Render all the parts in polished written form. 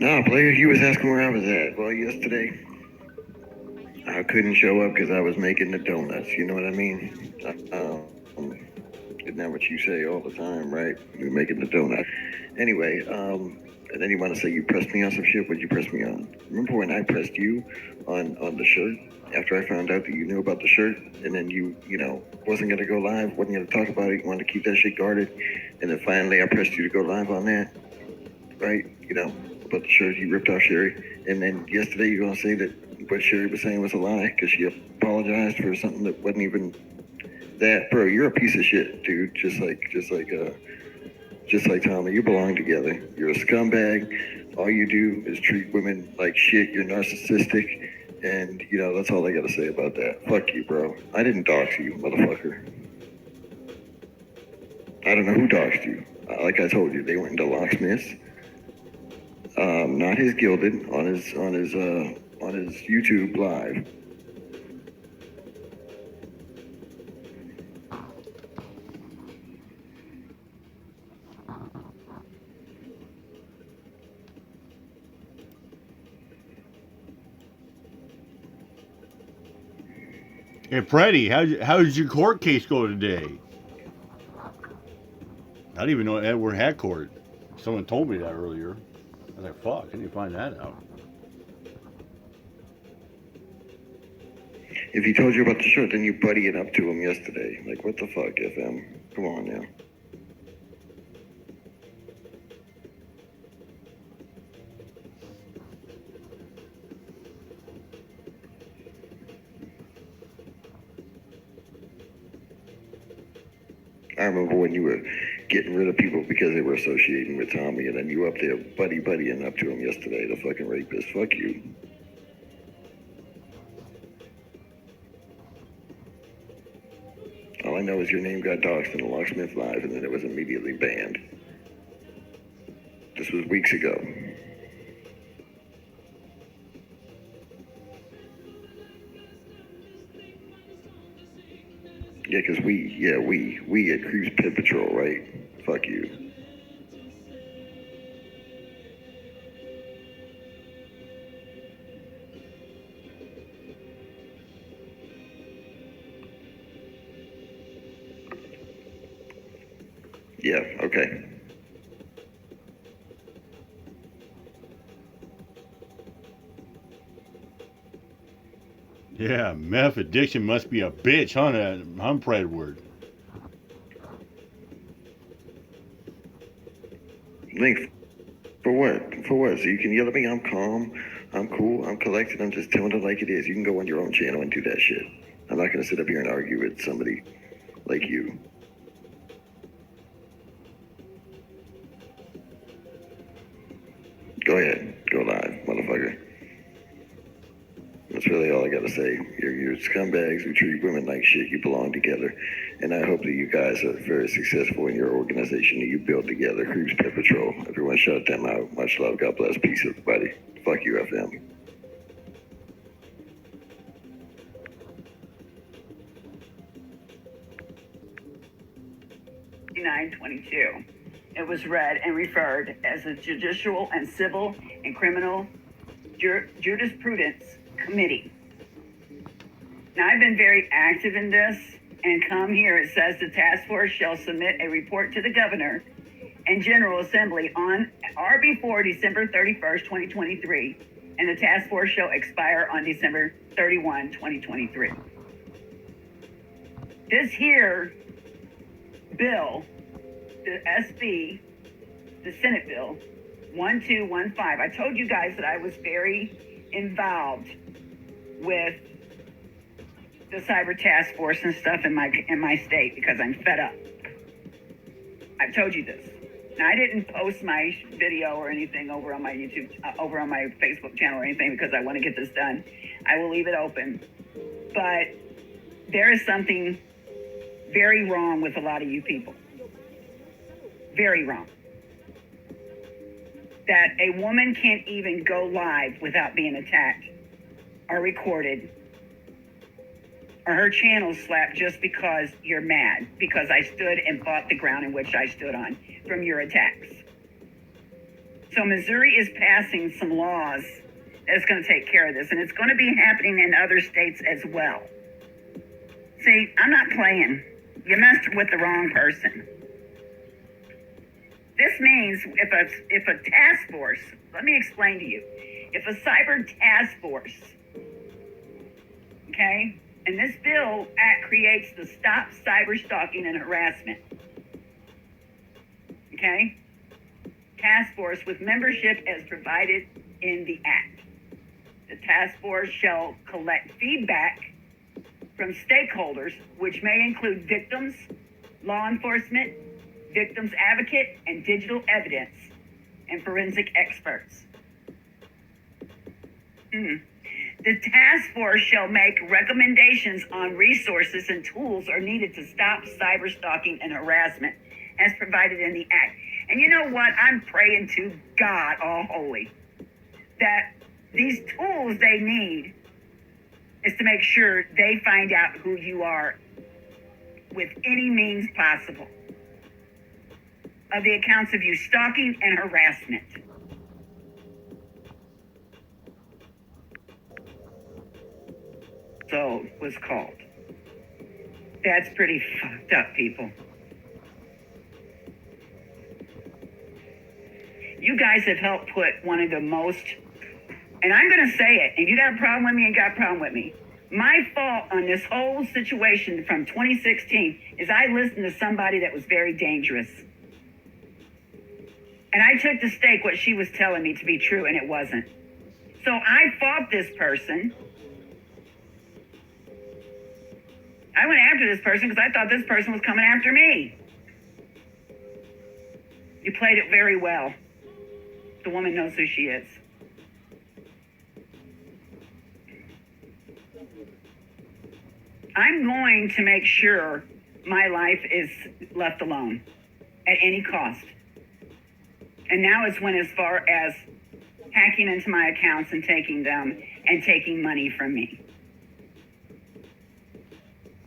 Nah, player, you was asking where I was at. Well, yesterday I couldn't show up because I was making the donuts. You know what I mean? Isn't that what you say all the time, right? You're making the donut. Anyway, and then you want to say you pressed me on some shit. What'd you press me on? Remember when I pressed you on the shirt after I found out that you knew about the shirt, and then you wasn't gonna go live, wasn't gonna talk about it, you wanted to keep that shit guarded, and then finally I pressed you to go live on that, right? About the shirt you ripped off Sherry, and then yesterday you're gonna say that what Sherry was saying was a lie because she apologized for something that wasn't even that. Bro, you're a piece of shit, dude. Just like Tommy, you belong together. You're a scumbag. All you do is treat women like shit. You're narcissistic, and that's all I gotta say about that. Fuck you, bro. I didn't dox you, motherfucker. I don't know who doxed you. Like I told you, they went into locksmiths. Not his gilded on his YouTube live. Hey, Freddie, how did your court case go today? I didn't even know Edward had court. Someone told me that earlier. I was like, fuck, I need to find that out. If he told you about the shirt, then you buddying up to him yesterday. Like, what the fuck, FM? Come on now. I remember when you were getting rid of people because they were associating with Tommy, and then you up there buddying up to him yesterday, the fucking rapist. Fuck you. All I know is your name got doxxed in the Locksmith Live, and then it was immediately banned. This was weeks ago. Yeah, because we at Cruise Pit Patrol, right? Fuck you. Yeah, okay. Yeah, meth addiction must be a bitch, huh? I'm Predward. Link, for what? For what? So you can yell at me, I'm calm, I'm cool, I'm collected, I'm just telling it like it is. You can go on your own channel and do that shit. I'm not gonna sit up here and argue with somebody like you. Go ahead, go live, motherfucker. That's really all I gotta say. You're scumbags who treat women like shit. You belong together. And I hope that you guys are very successful in your organization that you build together. Cruise Pet Patrol. Everyone shut them out. Much love. God bless. Peace, everybody. Fuck you, FM. 922. It was read and referred as a judicial and civil and criminal jurisprudence committee. Now, I've been very active in this, and come here, it says the task force shall submit a report to the governor and General Assembly on or before December 31st, 2023, and the task force shall expire on December 31, 2023. This here bill, the SB, the Senate bill 1215. I told you guys that I was very involved with the cyber task force and stuff in my state because I'm fed up. I've told you this. Now, I didn't post my video or anything over on my YouTube, over on my Facebook channel or anything because I want to get this done. I will leave it open. But there is something very wrong with a lot of you people. Very wrong. That a woman can't even go live without being attacked or recorded or her channel slapped just because you're mad, because I stood and fought the ground in which I stood on from your attacks. So Missouri is passing some laws that's going to take care of this, and it's going to be happening in other states as well. See, I'm not playing. You messed with the wrong person. This means if a task force, let me explain to you, if a cyber task force, okay, and this bill act creates the Stop Cyber Stalking and Harassment, okay, task force with membership as provided in the act. The task force shall collect feedback from stakeholders, which may include victims, law enforcement, victims advocate, and digital evidence, and forensic experts. The task force shall make recommendations on resources and tools are needed to stop cyber stalking and harassment as provided in the act. And you know what? I'm praying to God Almighty that these tools they need is to make sure they find out who you are with any means possible of the accounts of you stalking and harassment. So it was called. That's pretty fucked up, people. You guys have helped put one of the most, and I'm going to say it, and you got a problem with me and got a problem with me. My fault on this whole situation from 2016 is I listened to somebody that was very dangerous. And I took to stake what she was telling me to be true, and it wasn't. So I fought this person. I went after this person because I thought this person was coming after me. You played it very well. The woman knows who she is. I'm going to make sure my life is left alone at any cost. And now it's went as far as hacking into my accounts and taking them and taking money from me.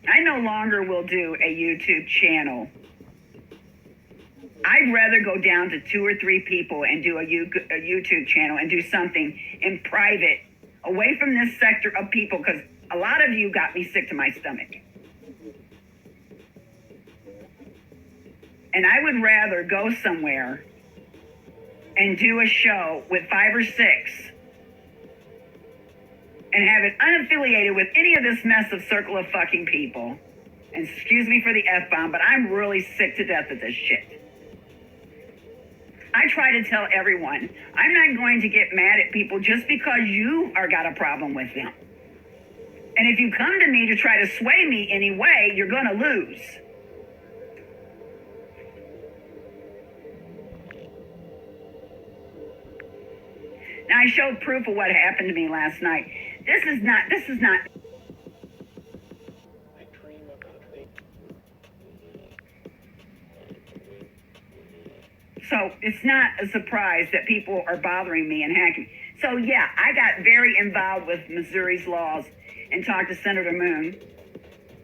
I no longer will do a YouTube channel. I'd rather go down to 2 or 3 people and do a YouTube channel and do something in private, away from this sector of people, because a lot of you got me sick to my stomach. And I would rather go somewhere and do a show with 5 or 6 and have it unaffiliated with any of this mess of circle of fucking people. And excuse me for the F-bomb, but I'm really sick to death of this shit. I try to tell everyone, I'm not going to get mad at people just because you are got a problem with them. And if you come to me to try to sway me anyway, you're going to lose. Now, I showed proof of what happened to me last night. This is not. So it's not a surprise that people are bothering me and hacking. So yeah, I got very involved with Missouri's laws and talked to Senator Moon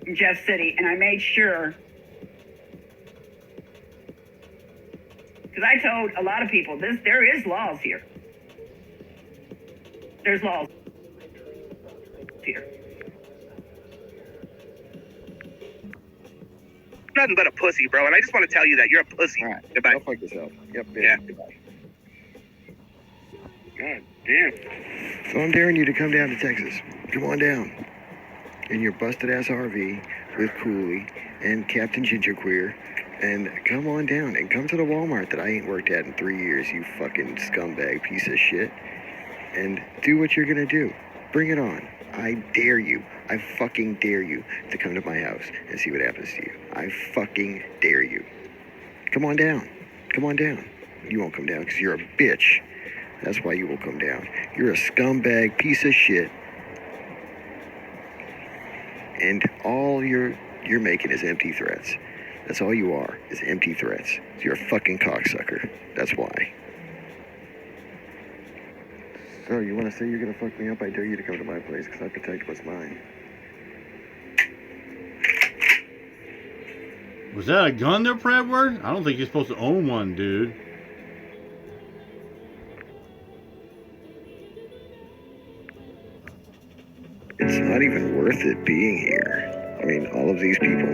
in Jeff City, and I made sure, because I told a lot of people, there is laws here. There's laws here. Nothing but a pussy, bro. And I just want to tell you that you're a pussy. All right. Goodbye. Go fuck yourself. Yep. Yeah. Goodbye. God damn. So I'm daring you to come down to Texas. Come on down. In your busted ass RV with Cooley and Captain Gingerqueer. And come on down and come to the Walmart that I ain't worked at in 3 years, you fucking scumbag piece of shit. And do what you're gonna do. Bring it on. I dare you. I fucking dare you to come to my house and see what happens to you. I fucking dare you. Come on down. Come on down. You won't come down because you're a bitch. That's why you will come down. You're a scumbag piece of shit. And all you're making is empty threats. That's all you are, is empty threats. You're a fucking cocksucker. That's why. So, you want to say you're going to fuck me up? I dare you to come to my place, because I protect what's mine. Was that a gun there, Predward? I don't think you're supposed to own one, dude. not even worth it being here. I mean, all of these people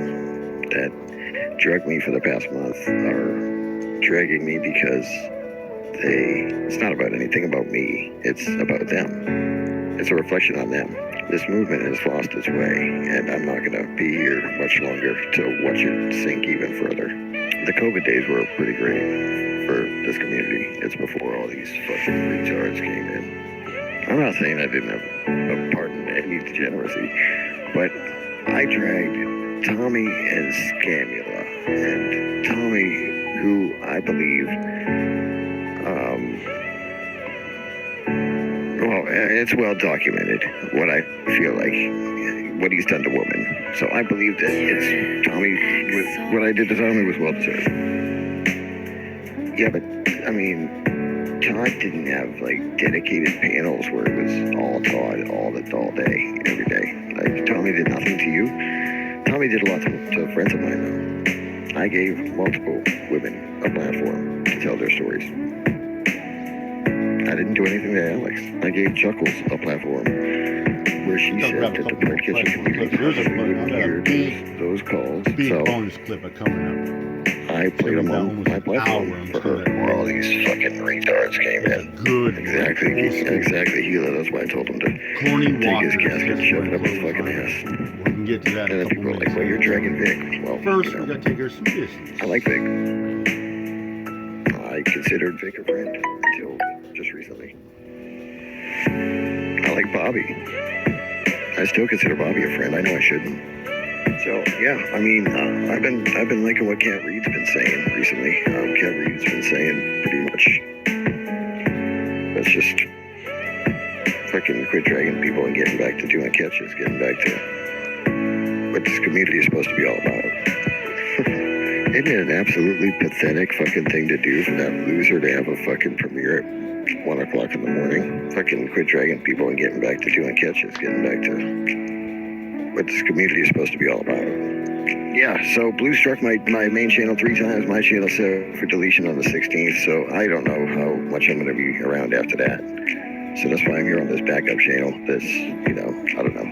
that drugged me for the past month are dragging me because it's not about anything about me. It's about them. It's a reflection on them. This movement has lost its way, and I'm not going to be here much longer to watch it sink even further. The COVID days were pretty great for this community. It's before all these fucking retards came in. I'm not saying I didn't have a part in any degeneracy, but I dragged Tommy and Scamula, and Tommy, who I believe, well, it's well documented what I feel like, what he's done to women. So I believe that it's Tommy, what I did to Tommy was well deserved. Yeah, but, I mean, Todd didn't have, like, dedicated panels where it was all Todd all day, every day. Like, Tommy did nothing to you. Tommy did a lot to friends of mine, though. I gave multiple women a platform to tell their stories. I didn't do anything to Alex. I gave Chuckles a platform where she said that the Pride Kitchen community probably wouldn't hear those calls. Big bonus clip of coming up. I played them on my platform for her where all these fucking retards came in. Good. Exactly, Gila. That's why I told him to take his casket and shove it up his fucking ass. We can get to that. And then people are like, well, you're dragging Vic. Well, first, we gotta take care of some business. I like Vic. I considered Vic a friend until just recently. I like Bobby. I still consider Bobby a friend. I know I shouldn't. So yeah, I mean, I've been liking what Cat Reed's been saying recently. Cat Reed's been saying pretty much, let's just fucking quit dragging people and getting back to doing catches, getting back to what this community is supposed to be all about. Isn't it an absolutely pathetic fucking thing to do for that loser to have a fucking premiere at 1 o'clock in the morning? Fucking quit dragging people and getting back to doing catches, getting back to what this community is supposed to be all about. Yeah, so Blue struck my main channel 3 times. My channel set for deletion on the 16th, so I don't know how much I'm going to be around after that. So that's why I'm here on this backup channel. This, you know, I don't know.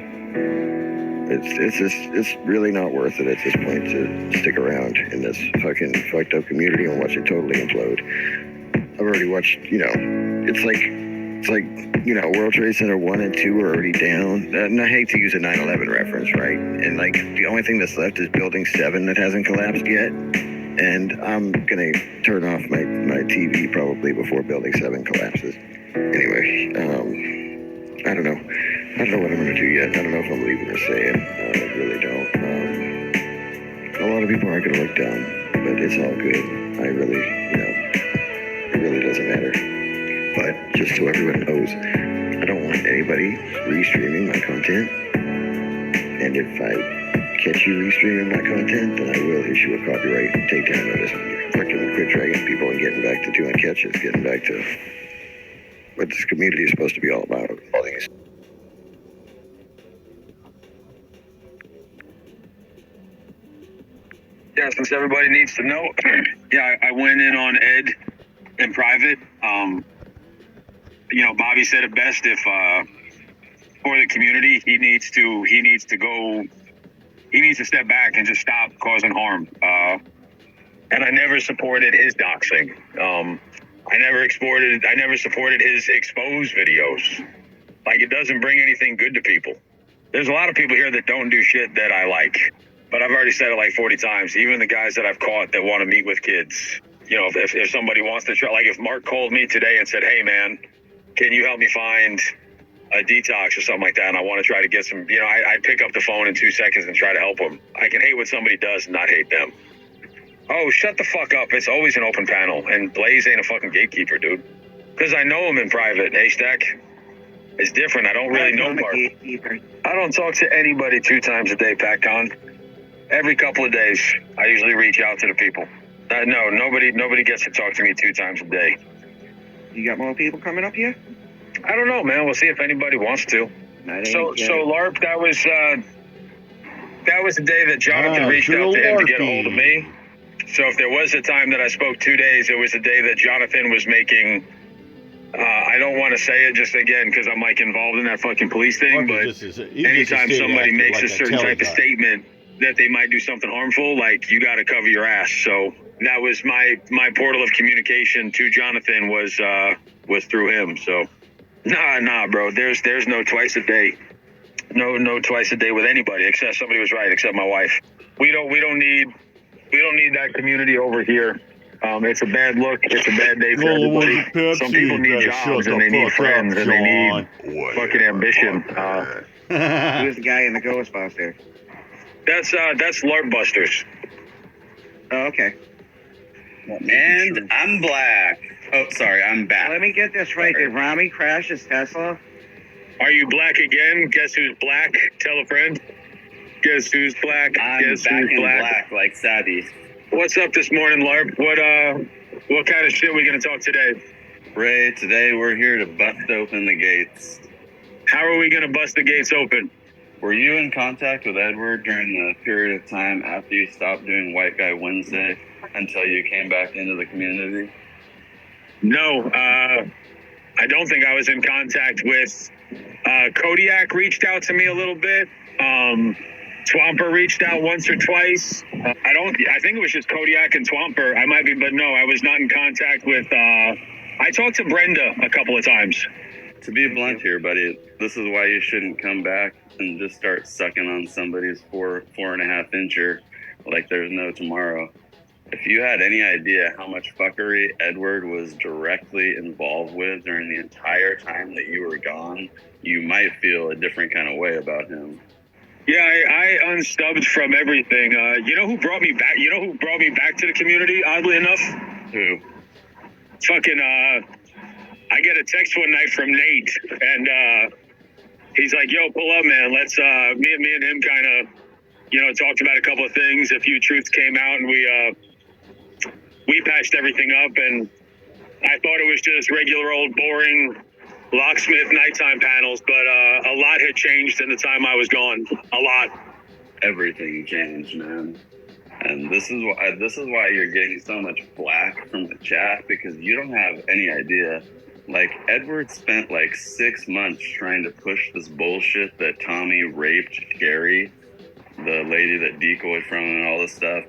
It's really not worth it at this point to stick around in this fucking fucked up community and watch it totally implode. I've already watched, you know, it's like, you know, World Trade Center 1 and 2 are already down. And I hate to use a 9/11 reference, right? And like, the only thing that's left is Building 7 that hasn't collapsed yet. And I'm gonna turn off my TV probably before Building 7 collapses. Anyway, I don't know. I don't know what I'm gonna do yet. I don't know if I'm leaving or staying. I really don't. A lot of people aren't gonna look dumb, but it's all good. I really, you know, it really doesn't matter. But just so everyone knows, I don't want anybody restreaming my content. And if I catch you restreaming my content, then I will issue a copyright takedown notice. Fucking quit dragging people and getting back to doing catches, getting back to what this community is supposed to be all about. All these. Yeah, since everybody needs to know, yeah, I went in on Ed in private. You know, Bobby said it best. If for the community, he needs to step back and just stop causing harm. And I never supported his doxing. I never supported his exposed videos. Like, it doesn't bring anything good to people. There's a lot of people here that don't do shit that I like. But I've already said it like 40 times. Even the guys that I've caught that want to meet with kids. You know, if somebody wants to try, like if Mark called me today and said, hey man, can you help me find a detox or something like that? And I want to try to get some, you know, I'd pick up the phone in 2 seconds and try to help them. I can hate what somebody does and not hate them. Oh, shut the fuck up. It's always an open panel. And Blaze ain't a fucking gatekeeper, dude. Because I know him in private. Haystack is different. I don't really know Mark. I don't talk to anybody 2 times a day, PatCon. Every couple of days, I usually reach out to the people. No, nobody gets to talk to me 2 times a day. You got more people coming up here? I don't know, man. We'll see if anybody wants to. So LARP, that was the day that Jonathan reached out to him to get a hold of me. So if there was a time that I spoke 2 days, it was the day that Jonathan was making I don't want to say it just again because I'm like involved in that fucking police thing, Mark but is just he's just a anytime state somebody actor, makes like a certain Kelly type of guy. statement that they might do something harmful, like you got to cover your ass. So that was my portal of communication to Jonathan was through him. So nah, bro. There's no twice a day. No twice a day with anybody except somebody was right, except my wife. We don't need that community over here. It's a bad look. It's a bad day for Roll the ones everybody. with Some Pepsi. people need Better jobs shut and they the need fuck friends up, and they need John. fucking ambition. Who's the guy in the Ghostbuster? That's LARP Busters. Oh, okay. And I'm black. Oh, sorry, I'm back. Let me get this right. Did Rami crash his Tesla? Are you black again? Guess who's black? Tell a friend. Guess who's black? I'm Guess back who's in black like Sabbie. What's up this morning, LARP? What kind of shit we gonna talk today? Ray, today we're here to bust open the gates. How are we gonna bust the gates open? Were you in contact with Edward during the period of time after you stopped doing White Guy Wednesday until you came back into the community? No, I don't think I was in contact with. Kodiak reached out to me a little bit. Twomper reached out once or twice. I think it was just Kodiak and Twomper. I might be, but no, I was not in contact with. I talked to Brenda a couple of times. To be blunt here, buddy, this is why you shouldn't come back and just start sucking on somebody's 4.5 incher like there's no tomorrow. If you had any idea how much fuckery Edward was directly involved with during the entire time that you were gone, you might feel a different kind of way about him. Yeah, I unstubbed from everything. You know who brought me back? You know who brought me back to the community? Oddly enough, Who? fucking. I get a text one night from Nate, and he's like, "Yo, pull up, man. Let's." Me and him kind of, talked about a couple of things. A few truths came out, and we patched everything up. And I thought it was just regular old boring locksmith nighttime panels, but a lot had changed in the time I was gone. A lot. Everything changed, man. And this is why you're getting so much flack from the chat, because you don't have any idea. Like, Edward spent like 6 months trying to push this bullshit that Tommy raped Sherry, the lady that decoyed from him and all this stuff.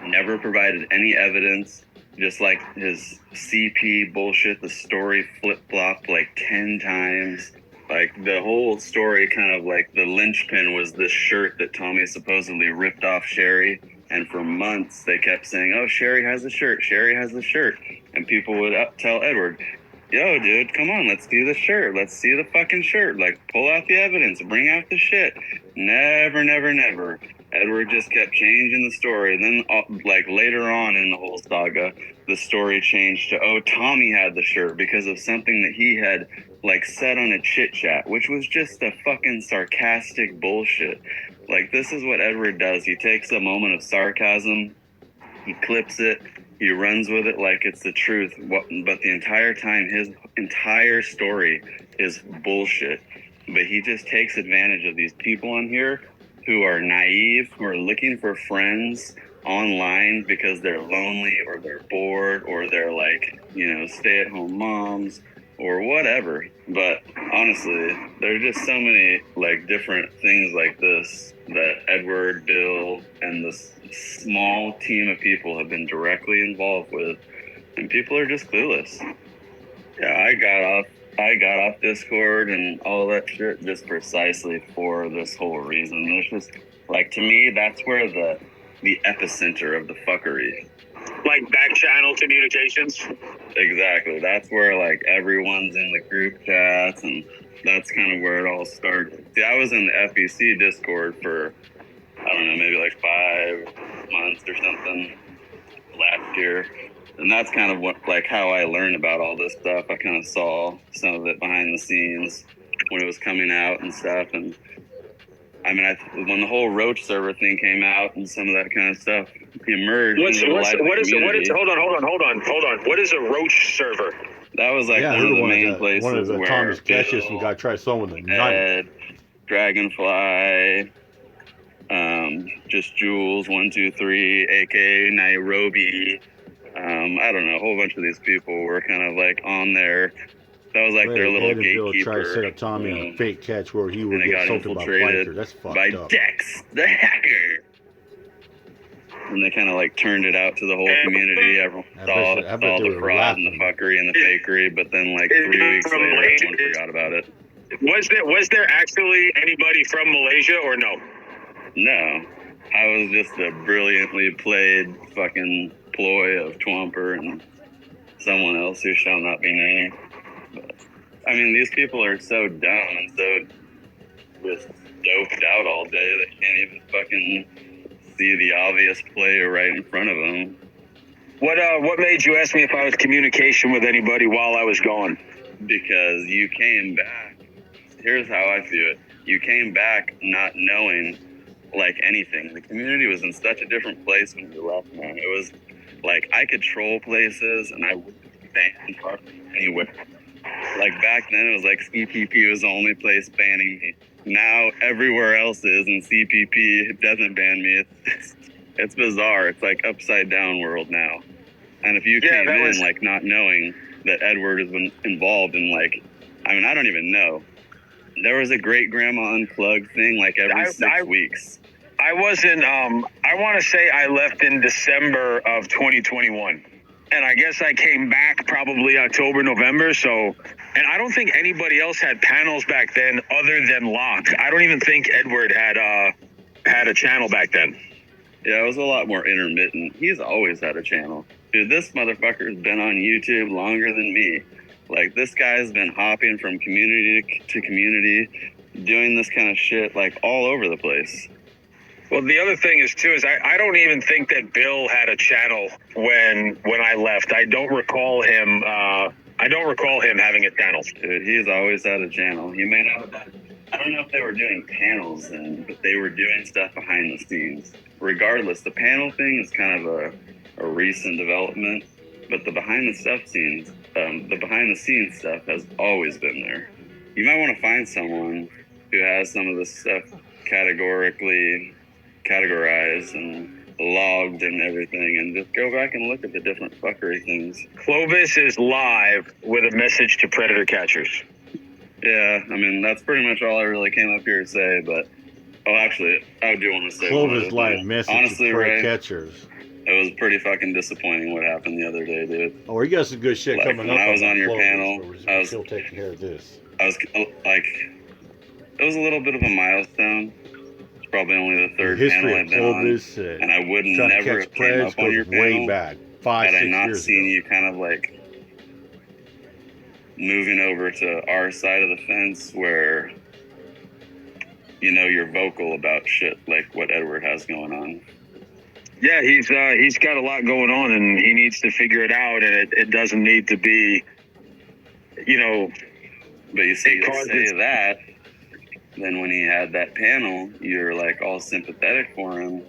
Never provided any evidence. Just like his CP bullshit, the story flip-flopped like 10 times. Like, the whole story kind of like the linchpin was this shirt that Tommy supposedly ripped off Sherry. And for months, they kept saying, oh, Sherry has the shirt, Sherry has the shirt. And people would tell Edward, yo, dude, come on, let's see the shirt. Let's see the fucking shirt. Like, pull out the evidence. Bring out the shit. Never. Edward just kept changing the story. And then, like, later on in the whole saga, the story changed to, oh, Tommy had the shirt because of something that he had, like, said on a chit chat, which was just a fucking sarcastic bullshit. Like, this is what Edward does. He takes a moment of sarcasm, he clips it, he runs with it like it's the truth. But the entire time, his entire story is bullshit. But he just takes advantage of these people on here who are naive, who are looking for friends online because they're lonely or they're bored or they're like, stay-at-home moms or whatever. But honestly, there's just so many like different things like this that Edward, Bill, and this small team of people have been directly involved with, and people are just clueless. Yeah, I got off Discord and all that shit just precisely for this whole reason. There's just, like, to me, that's where the epicenter of the fuckery. Like back channel communications. Exactly. That's where, like, everyone's in the group chats, and that's kind of where it all started. See, I was in the FEC Discord for, I don't know, maybe like 5 months or something last year. And that's kind of what, like, how I learned about all this stuff. I kind of saw some of it behind the scenes when it was coming out and stuff. And I mean, when the whole Roach server thing came out and some of that kind of stuff emerged. Hold on. What is a Roach server? That was like one of the main places one of the where Thomas Cassius and guy tried someone with a knife. Dragonfly, just Jules 123, aka Nairobi. I don't know, a whole bunch of these people were kind of like on there That was like their little Ed and Bill tried to set gatekeeper. up Tommy you on know, a fake catch where he would and it get got assaulted by infiltrated bikers. That's fucked by up. Dex, the hacker. And they kind of like turned it out to the whole community. Everyone saw they the were fraud and the laughing. fuckery and the fakery, but then like 3 weeks later, everyone forgot about it. Was there actually anybody from Malaysia or no? No, I was just a brilliantly played fucking ploy of Twomper and someone else who shall not be named. But, I mean, these people are so dumb and so just doped out all day they can't even fucking see the obvious play right in front of them. What made you ask me if I was communication with anybody while I was gone? Because you came back. Here's how I view it. You came back not knowing like anything. The community was in such a different place when you left, man. It was like I could troll places and I wouldn't ban anywhere. Like back then it was like CPP was the only place banning me. Now everywhere else is, and CPP doesn't ban me. It's bizarre. It's like upside down world now. And if you came in like not knowing that Edward has been involved in like, I mean, I don't even know. There was a great grandma unplugged thing like every 6 weeks. I wasn't, I want to say I left in December of 2021. And I guess I came back probably October, November. So, and I don't think anybody else had panels back then other than Locke. I don't even think Edward had a channel back then. Yeah, it was a lot more intermittent. He's always had a channel. Dude, this motherfucker's been on YouTube longer than me. Like, this guy's been hopping from community to community, doing this kind of shit, like, all over the place. Well, the other thing is, too, is I don't even think that Bill had a channel when I left. I don't recall him having a channel. Dude, he's always had a channel. He may not have done, I don't know if they were doing panels then, but they were doing stuff behind the scenes. Regardless, the panel thing is kind of a recent development, but the behind the scenes stuff has always been there. You might want to find someone who has some of this stuff categorically categorized and logged and everything, and just go back and look at the different fuckery things. Clovis is live with a message to predator catchers. Yeah, I mean, that's pretty much all I really came up here to say, but actually, I do want to say Clovis live message honestly, to Ray, catchers. it was pretty fucking disappointing what happened the other day, dude. Oh, you got some good shit Like, coming when up. I was on your Clovis, panel, but we're still taking care of this. I was like, it was a little bit of a milestone. It's probably only the third The panel history I've of been Clovis, on, and I would never have came Prez up on your goes way panel back, 5, had 6 I not years seen ago. you kind of like moving over to our side of the fence where, you know, you're vocal about shit like what Edward has going on. Yeah, he's got a lot going on, and he needs to figure it out, and it doesn't need to be, you know. But you see, to say that, then when he had that panel, you're like all sympathetic for him,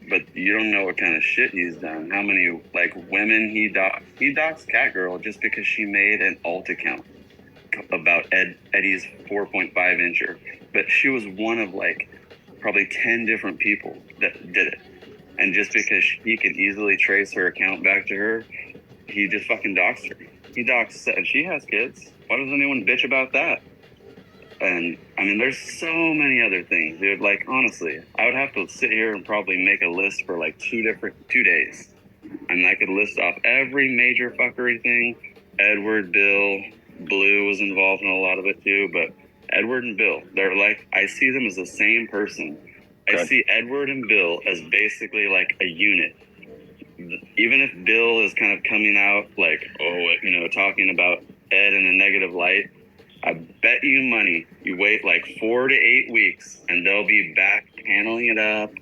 but you don't know what kind of shit he's done. How many like women he doxed Catgirl just because she made an alt account about Eddie's 4.5 incher, but she was one of like probably 10 different people that did it. And just because he could easily trace her account back to her, he just fucking doxed her. He doxed, and she has kids. Why does anyone bitch about that? And I mean, there's so many other things, dude. Like, honestly, I would have to sit here and probably make a list for like 2 days. I mean, I could list off every major fuckery thing. Edward, Bill, Blue was involved in a lot of it too, but Edward and Bill, they're like, I see them as the same person. I see Edward and Bill as basically like a unit. Even if Bill is kind of coming out like, talking about Ed in a negative light, I bet you money you wait like 4 to 8 weeks and they'll be back paneling it up,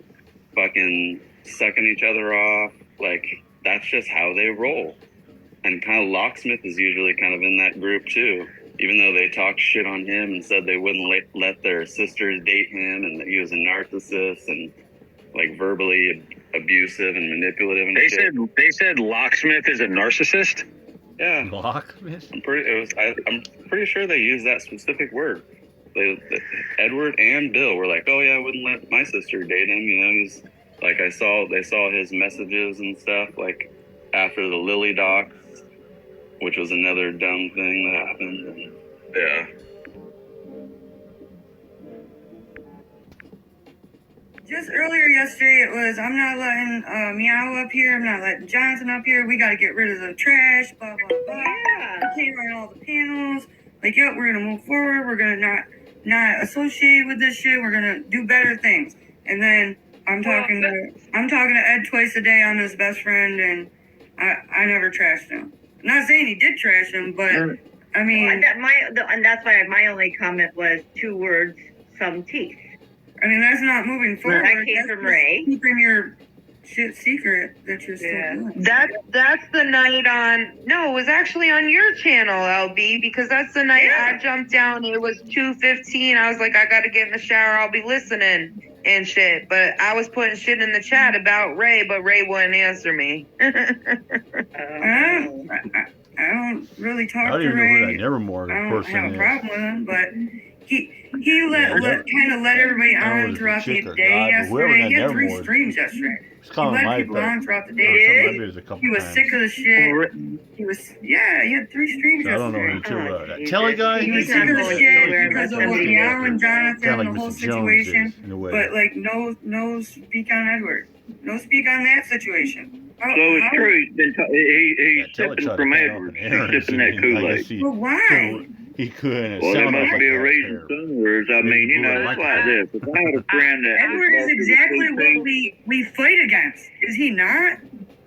fucking sucking each other off. Like, that's just how they roll. And kind of Locksmith is usually kind of in that group too. Even though they talked shit on him and said they wouldn't let their sisters date him and that he was a narcissist and like verbally abusive and manipulative and shit. They said Locksmith is a narcissist? Yeah. Locksmith? I'm pretty sure they used that specific word. Edward and Bill were like, oh yeah, I wouldn't let my sister date him. You know, he's like, they saw his messages and stuff like after the Lily docs which was another dumb thing that happened. Yeah. Just earlier yesterday, it was, I'm not letting Meow up here. I'm not letting Johnson up here. We got to get rid of the trash, blah, blah, blah. Yeah. Okay, run all the panels. Like, yep, we're going to move forward. We're going to not associate with this shit. We're going to do better things. And then I'm talking to Ed twice a day on his best friend, and I never trashed him. I'm not saying he did trash him, but I mean, and that's why my only comment was 2 words, some teeth. I mean, that's not moving forward. That came from Ray. Keeping your shit secret that you're still doing. That's the night on. No, it was actually on your channel, LB, because that's the night I jumped down. It was 2:15. I was like, I gotta get in the shower. I'll be listening and shit. But I was putting shit in the chat about Ray, but Ray wouldn't answer me. I don't really talk I don't to even know Ray. who that Nevermore I don't person have a is. problem with him, but he let everybody on throughout the day yesterday. He had 3 streams yesterday. He let people on throughout the day. He was sick of the shit. He had 3 streams I don't know yesterday. who that Telly guy? He was sick of the shit because of what Meow and Jonathan, the whole situation. But like, no speak on Edward. No speak on that situation. So it's true. He's sipping from Edward. He's sipping that Kool-Aid. But why? He couldn't. Well, there must be a reason somewhere. I mean, you know, it's like this. If I had a friend that Edward is exactly what we fight against. Is he not?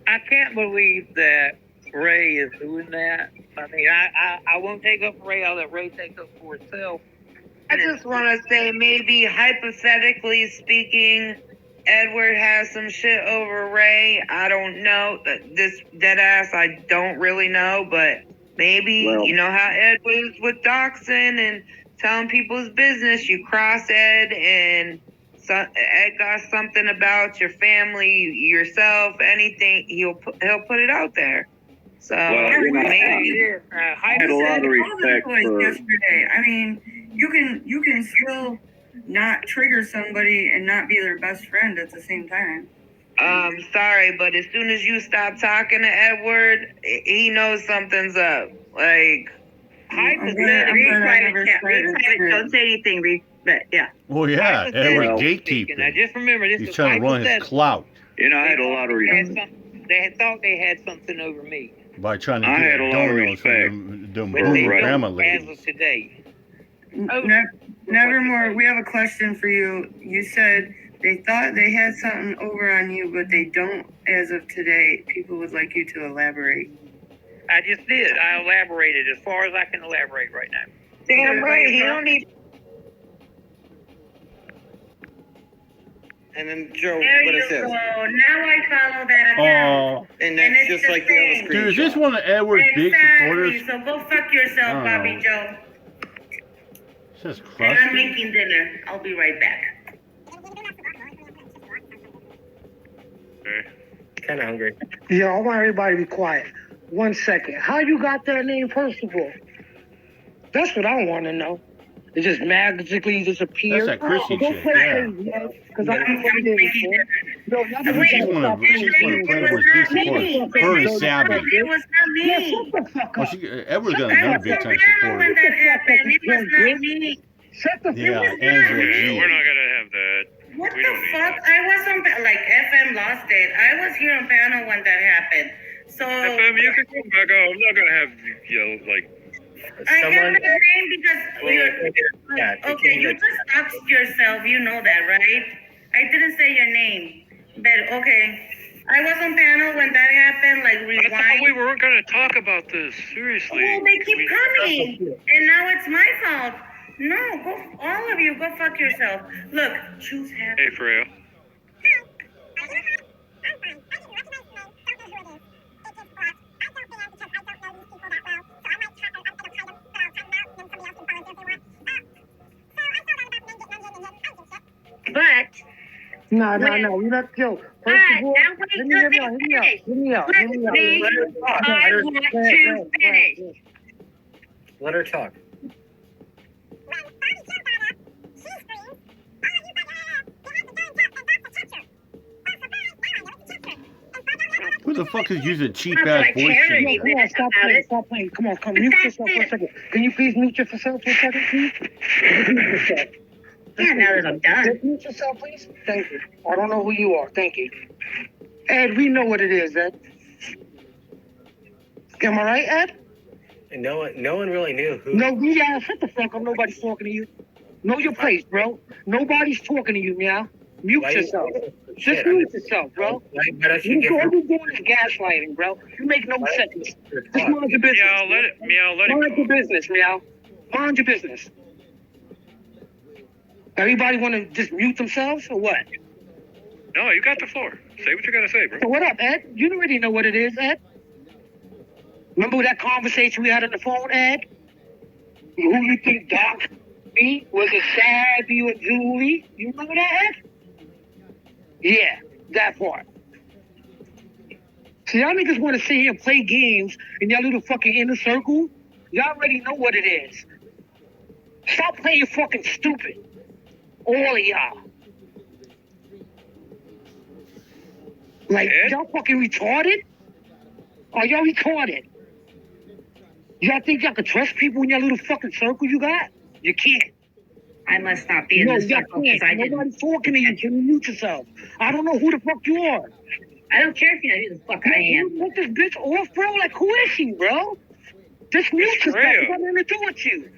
I can't believe that Ray is doing that. I mean, I won't take up for Ray. I'll let Ray take up for himself. I just want to say, maybe hypothetically speaking, Edward has some shit over Ray. I don't know. This dead ass, I don't really know, but maybe, you know how Ed was with doxing and telling people's business. You cross Ed and Ed got something about your family, yourself, anything, he'll put it out there. So maybe I had a lot of respect for yesterday. I mean, you can still not trigger somebody and not be their best friend at the same time. Sorry, but as soon as you stop talking to Edward, he knows something's up. Like, don't say anything. But yeah. Well, yeah, Edward gatekeeping. Now, just remember, this He's is trying to run his clout. You know, I had a lot of respect. They thought they had something over me. By trying to I get had a lot of respect. Them But they grandma don't lady. as of today. Nevermore, we have a question for you. You said they thought they had something over on you, but they don't as of today. People would like you to elaborate. I just did. I elaborated as far as I can elaborate right now. damn right, he don't need. And then Joe, There what you it says. go. Now I follow that account. And that's it's just the like the other same. screenshot. Dude, is this one of Edward's big supporters? Exactly. So go fuck yourself, Oh. Bobby Joe. It says And I'm crusty. making dinner. I'll be right back. Kind of hungry. Yo, I want everybody to be quiet. 1 second. How you got that name, first of all? That's what I want to know. It just magically disappeared. That's that Christy Go shit, play yeah. crazy, man. Because I don't want to do it. No, She's one of Edward's big supporters. Her and Sabbie. It was not me. Shut the fuck Oh, up. Edward's got another big time When supporter. that happened, it was not me. Shut the Yeah, fuck up. Angela Yeah, G. we're not gonna have that. What We the don't need fuck? that. I was on, like, FM lost it. I was here on panel when that happened. So, FM, you can come back on. I'm not gonna have like. I got my name because okay, you just doxed yourself. You know that, right? I didn't say your name, but okay. I was on panel when that happened. Like I thought we rewind. weren't gonna talk about this seriously. Oh, they keep coming, and now it's my fault. No, go all of you. Go fuck yourself. Look, choose happy. Hey, Freya. But No. You're not yo. First of all, now wait let me till hear me they out. finish. Hear me out. Let me. I want to finish. Let her talk. Who the fuck is using cheap Not ass that I voice care shit? any Come on, bit stop about playing, it. stop playing. Come on, mute yourself for a second. Can you please mute yourself for a second, please? Mute yourself. Yeah, now that I'm done. Just mute yourself, please. Thank you. I don't know who you are. Thank you. Ed, we know what it is, Ed. Am I right, Ed? And no one really knew who. No, yeah, shut the fuck up. Nobody's talking to you. Know your place, bro. Nobody's talking to you, meow. Mute yourself. Just mute yourself, bro. Why don't you All you're doing is gaslighting, bro. You make no sense. Just mind your business. Meow, let it Mind your business, meow. Mind your business. Everybody want to just mute themselves or what? No, you got the floor. Say what you gotta say, bro. So what up, Ed? You already know what it is, Ed. Remember that conversation we had on the phone, Ed? Who you think Doc me? Was it Sabbie or Julie? You remember that, Ed? Yeah, that part. See, y'all niggas want to sit here and play games in y'all little fucking inner circle. Y'all already know what it is. Stop playing fucking stupid. All of y'all. Like, y'all fucking retarded? Are y'all retarded? Y'all think y'all can trust people in your little fucking circle you got? You can't. I must not be in this circle because I didn't. Nobody's talking to you. Can you mute yourself? I don't know who the fuck you are. I don't care if you know who the fuck I am. You put this bitch off, bro? Like, who is she, bro? Just mute yourself. It got nothing to do with you.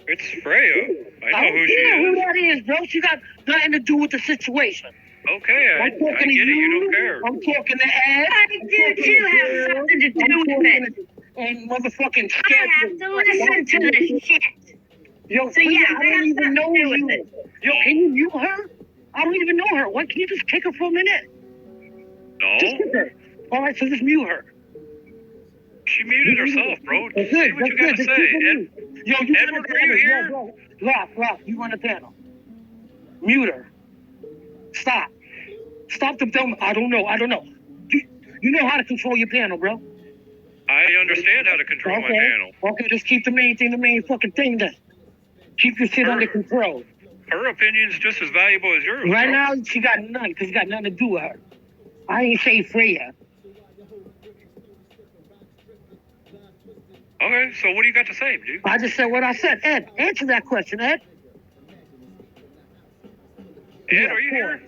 It's Freya. I know who she who is. that is, bro. She got nothing to do with the situation. Okay, I get it. You don't care. I'm talking to Ed. I do too have something to do with it. And motherfucking I have to listen to this shit. Yo, So yeah, I don't even know you. Yo, can you mute her? I don't even know her. Why can't you just kick her for a minute? No. Just kick her. All right, so just mute her. She muted herself, bro. That's Say good. what you gotta Just say. keep her mute. Yo, you Edward, are you here? Yo, Lock, you on the panel. Mute her. Stop the dumb. I don't know. You know how to control your panel, bro. I understand how to control my panel. Okay, just keep the main fucking thing then. Keep your shit under control. Her opinion's just as valuable as yours. Right bro. now, she got none because it got nothing to do with her. I ain't say Freya. Okay, so what do you got to say, dude? I just said what I said. Ed, answer that question, Ed. Ed, are you here?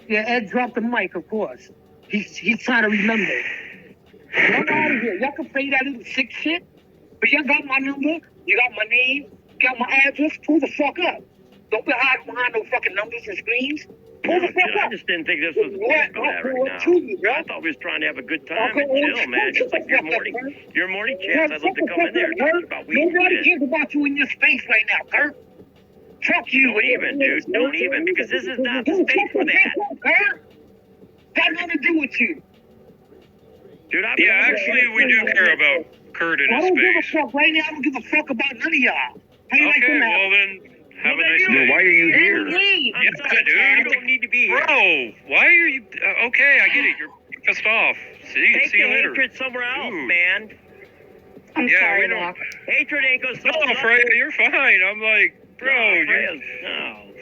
Yeah, Ed dropped the mic, of course. He's trying to remember. Y'all out of here. Y'all can play that little sick shit, but y'all got my number, you got my name, you got my address. Pull the fuck up. Don't be hiding behind no fucking numbers and screens. Pull the fuck up. I just didn't think this was the place for that right now. I thought we was trying to have a good time and chill, man. Just like your morning chats. I'd love to come in there and talk about weed and Nobody shit. cares about you in your space right now, Kurt. Fuck you. Don't even, dude. Don't even, because this is not the space for that. Kurt, got nothing to do with you. Dude, Yeah, actually, we do care about Kurt in I his don't give a space. fuck right now. I don't give a fuck about none of y'all. How you like Okay, them well then, have a nice day. Why are you here? Yeah, dude. You don't need to be here. Bro, why are you... okay, I get it. You're pissed off. See Take you the later. hatred somewhere else, Dude. man. I'm Yeah, sorry, we don't- Locke. Hatred ain't gonna solve No, nothing. Freya, you're fine. I'm like, bro,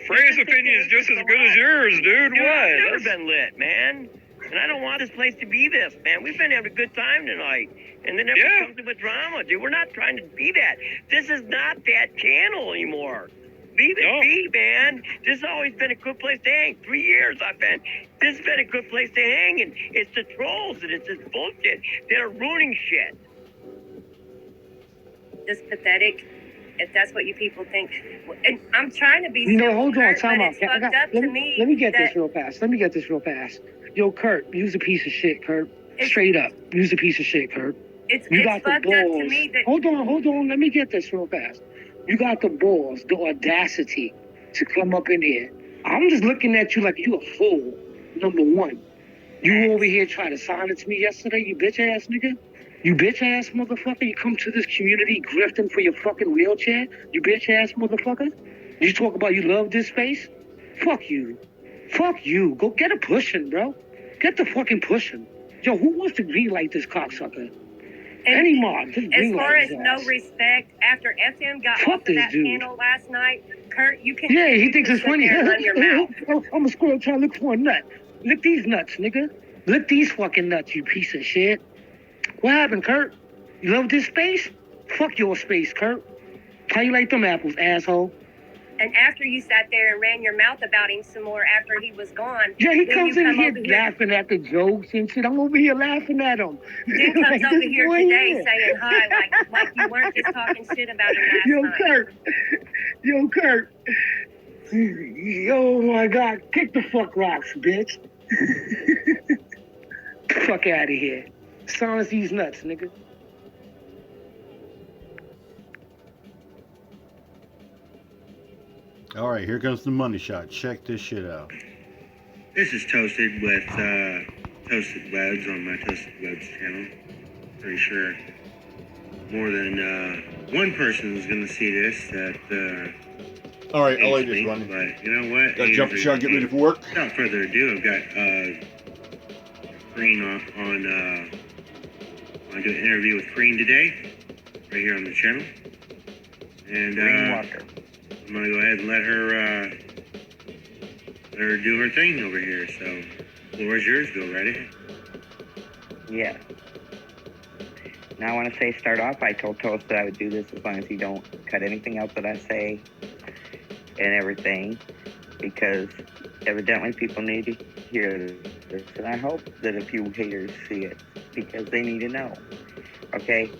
Freya's opinion is just as good as yours, dude. Dude, What? I've never That's- been lit, man. And I don't want this place to be this, man. We've been having a good time tonight. And then never comes to a drama, dude. We're not trying to be that. This is not that channel anymore. Leave it be, man. This has always been a good place to hang. 3 years I've been. This has been a good place to hang. And it's the trolls and it's this bullshit that are ruining shit. Just pathetic. If that's what you people think, and I'm trying to be. You know, hold on, Kurt, time but out. it's fucked up to me. Let me get this that- real fast. Yo, Kurt, you's a piece of shit, Kurt. Straight up, you's a piece of shit, Kurt. It's You it's got the fucked up to balls. me that. Hold on. Let me get this real fast. You got the balls, the audacity to come up in here. I'm just looking at you like you a fool. Number one, you over here trying to silence me yesterday, you bitch ass nigga. You bitch ass motherfucker. You come to this community grifting for your fucking wheelchair. You bitch ass motherfucker. You talk about you love this space. Fuck you. Fuck you. Go get a pushing, bro. Get the fucking pushing. Yo, who wants to be like this cocksucker? Any mod. Just As green far light as his no ass. respect, after SM got Fuck off of this that dude. panel last night, Kurt, you can. Yeah, he thinks it's sit funny. there and run your mouth. I'm a squirrel trying to look for a nut. Lick these nuts, nigga. Lick these fucking nuts, you piece of shit. What happened, Kurt? You love this space? Fuck your space, Kurt. How you like them apples, asshole? And after you sat there and ran your mouth about him some more after he was gone, Yeah, he then comes you in come here over laughing at the jokes and shit. I'm over here laughing at him. Then comes Like, over this here boy today here. saying hi, like you weren't just talking shit about him last Yo, night. Kurt. Yo, Kurt. Oh my God. Kick the fuck rocks, bitch. Fuck out of here. Silence these nuts, nigga. All right, here comes the money shot. Check this shit out. This is Toasted with Toasted Webs on my Toasted Webs channel. Pretty sure more than one person is going to see this that All right, I'll let hates this me, run. But you know what? Got to jump the shot, get ready for work. Without further ado, I've got Green on I'm doing an interview with Green today, right here on the channel. And I'm gonna go ahead and let her do her thing over here. So, floor is yours. Go right ahead. Yeah. Now I want to start off, I told Toast that I would do this as long as you don't cut anything out that I say and everything, because evidently people need to hear this, and I hope that a few haters see it, because they need to know. Okay?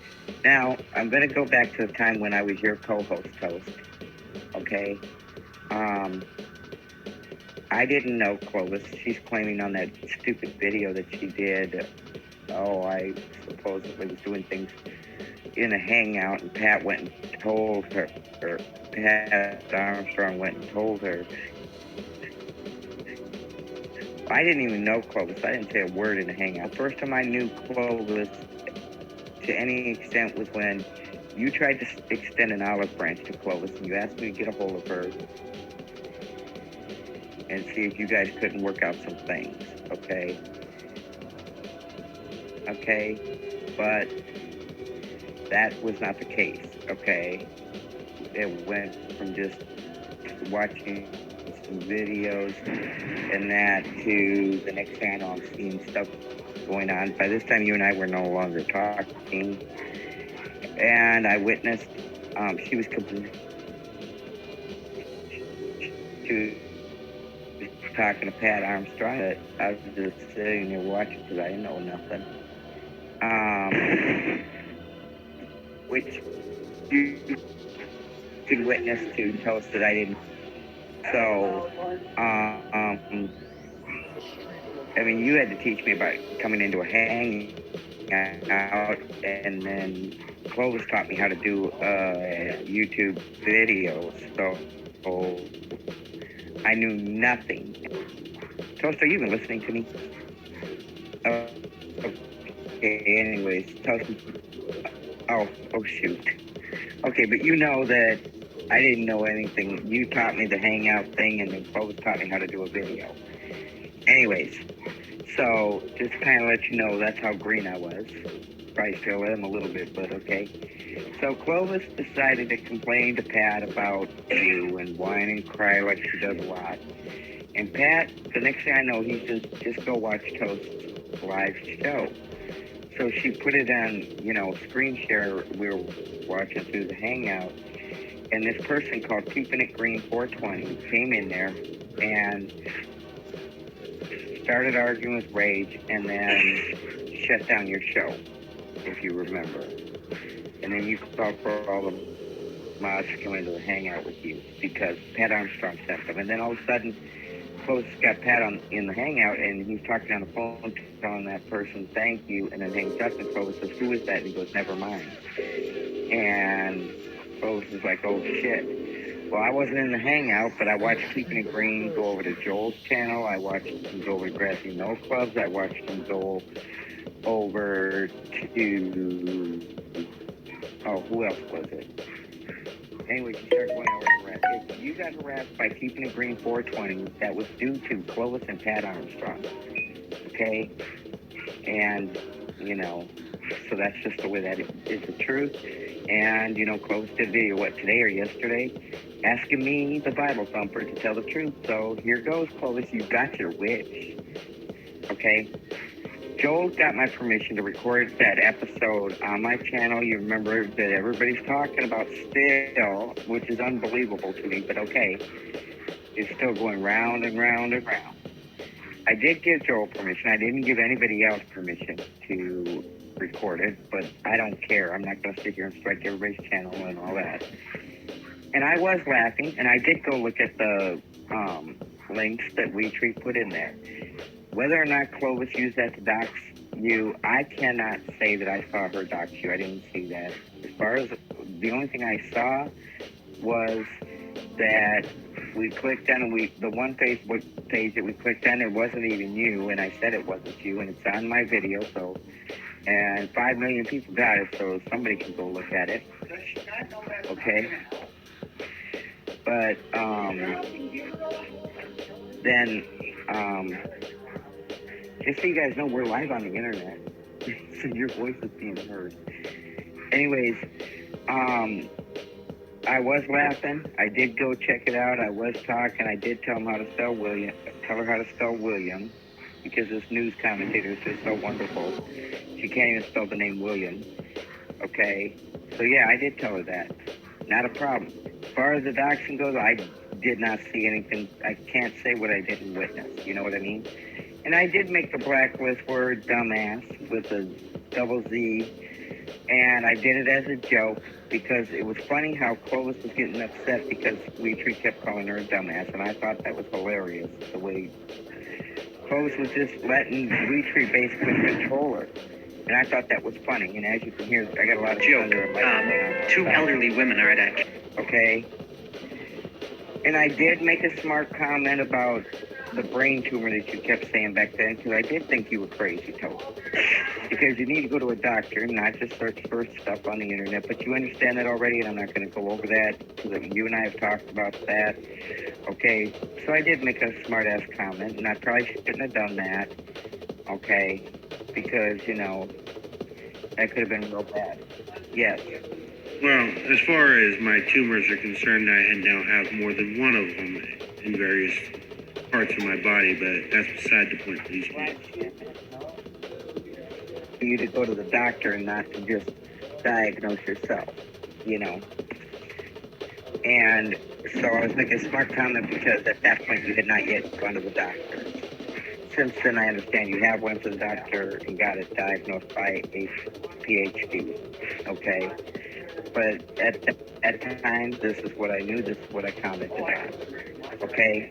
Now, I'm going to go back to the time when I was your co-host, Toast. Okay? I didn't know Clovis. She's claiming on that stupid video that she did, I supposedly was doing things in a hangout, and Pat went and told her, or Pat Armstrong went and told her. I didn't even know Clovis. I didn't say a word in a hangout. First time I knew Clovis to any extent was when you tried to extend an olive branch to Clovis, and you asked me to get a hold of her and see if you guys couldn't work out some things, okay? Okay, but that was not the case, okay? It went from just watching some videos and that to the next thing I know, I'm seeing stuff going on. By this time, you and I were no longer talking, and I witnessed, she was talking to Pat Armstrong. I was just sitting there watching because I didn't know nothing. Which you could witness to tell us that I didn't. So, I mean, you had to teach me about coming into a hangout, and then Clovis taught me how to do YouTube videos. So I knew nothing. Toast, are you even listening to me? Okay, anyways, Toast. Oh, shoot. Okay, but you know that I didn't know anything. You taught me the hangout thing, and then Clovis taught me how to do a video. Anyways, so just to kind of let you know, that's how green I was. Probably still am a little bit, but okay. So Clovis decided to complain to Pat about you and whine and cry like she does a lot. And Pat, the next thing I know, he says, just go watch Toast's live show. So she put it on, screen share. We were watching through the hangout. And this person called Keeping It Green 420 came in there and started arguing with Rage, and then shut down your show, if you remember. And then you called for all the mods to come into the hangout with you because Pat Armstrong sent them. And then all of a sudden, Close got Pat in the hangout, and he's talking on the phone, telling that person thank you, and then hangs up, and Clovis says, who is that? And he goes, never mind. And Clovis is like, oh shit. Well, I wasn't in the hangout, but I watched Keeping It Green go over to Joel's channel. I watched him go over to Grassy Knoll Clubs. I watched him go over to, who else was it? Anyway, you started going over to harassed. If you got harassed by Keeping It Green 420, that was due to Clovis and Pat Armstrong. Okay? And, so that's just the way that is the truth. And, Clovis did a video, today or yesterday, asking me, the Bible thumper, to tell the truth. So here goes, Clovis, you got your wish. Okay? Joel got my permission to record that episode on my channel. You remember that everybody's talking about still, which is unbelievable to me, but okay. It's still going round and round and round. I did give Joel permission. I didn't give anybody else permission to record it, but I don't care. I'm not going to sit here and strike everybody's channel and all that. And I was laughing, and I did go look at the links that WeTree put in there. Whether or not Clovis used that to dox you, I cannot say that I saw her dox you. I didn't see that. As far as the only thing I saw was that we clicked on the one Facebook page that we clicked on, it wasn't even you, and I said it wasn't you, and it's on my video, so, and 5 million people got it, so somebody can go look at it. Okay? But, then, just so you guys know, we're live on the internet, so your voice is being heard. Anyways, I was laughing. I did go check it out. I was talking. I did tell him how to spell William. Tell her how to spell William, because this news commentator is just so wonderful. She can't even spell the name William. Okay, so yeah, I did tell her that. Not a problem. As far as the doxing goes, I did not see anything. I can't say what I didn't witness. You know what I mean? And I did make the blacklist word dumbass with a double Z. And I did it as a joke because it was funny how Clovis was getting upset because WeTree kept calling her a dumbass, and I thought that was hilarious, the way Clovis was just letting WeTree basically control her. And I thought that was funny, and as you can hear, I got a lot of joke. Two elderly women are at. Okay. And I did make a smart comment about the brain tumor that you kept saying back then, because I did think you were crazy, Total. Because you need to go to a doctor and not just search for stuff on the internet. But you understand that already, and I'm not going to go over that, because you and I have talked about that. Okay, so I did make a smart-ass comment, and I probably shouldn't have done that. Okay, because, you know, that could have been real bad. Yes. Well, as far as my tumors are concerned, I now have more than one of them in various parts of my body, but that's beside the point for these people. For you to go to the doctor and not to just diagnose yourself, you know. And so I was making a smart comment because at that point you had not yet gone to the doctor. Since then I understand you have went to the doctor and got it diagnosed by a PhD, okay? But at the time, this is what I knew, this is what I commented on, okay?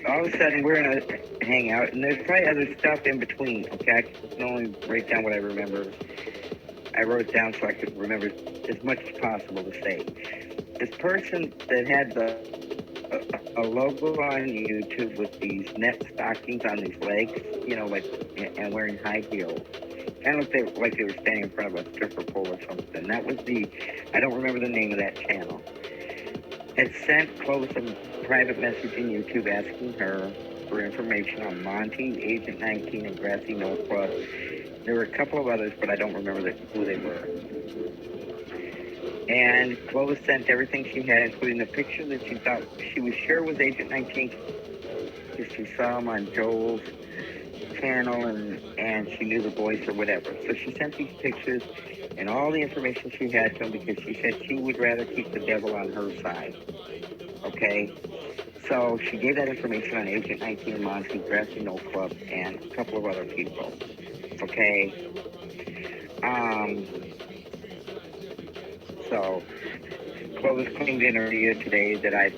All of a sudden we're in a hangout, and there's probably other stuff in between, okay? I can only write down what I remember. I wrote it down so I could remember as much as possible to say. This person that had a logo on YouTube with these net stockings on these legs, you know, like, and wearing high heels. Kind of looked like they were standing in front of a stripper pole or something. That was I don't remember the name of that channel. Had sent Clovis a private message in YouTube asking her for information on Monty, Agent 19, and Grassy Knoll Club. There were a couple of others, but I don't remember who they were. And Clovis sent everything she had, including the picture that she thought she was sure was Agent 19, because she saw him on Joel's channel and she knew the voice or whatever. So she sent these pictures and all the information she had to him because she said she would rather keep the devil on her side. Okay? So she gave that information on Agent 19, Monty, Grassy Knoll Club, and a couple of other people. Okay? So Clovis claimed in her video today that I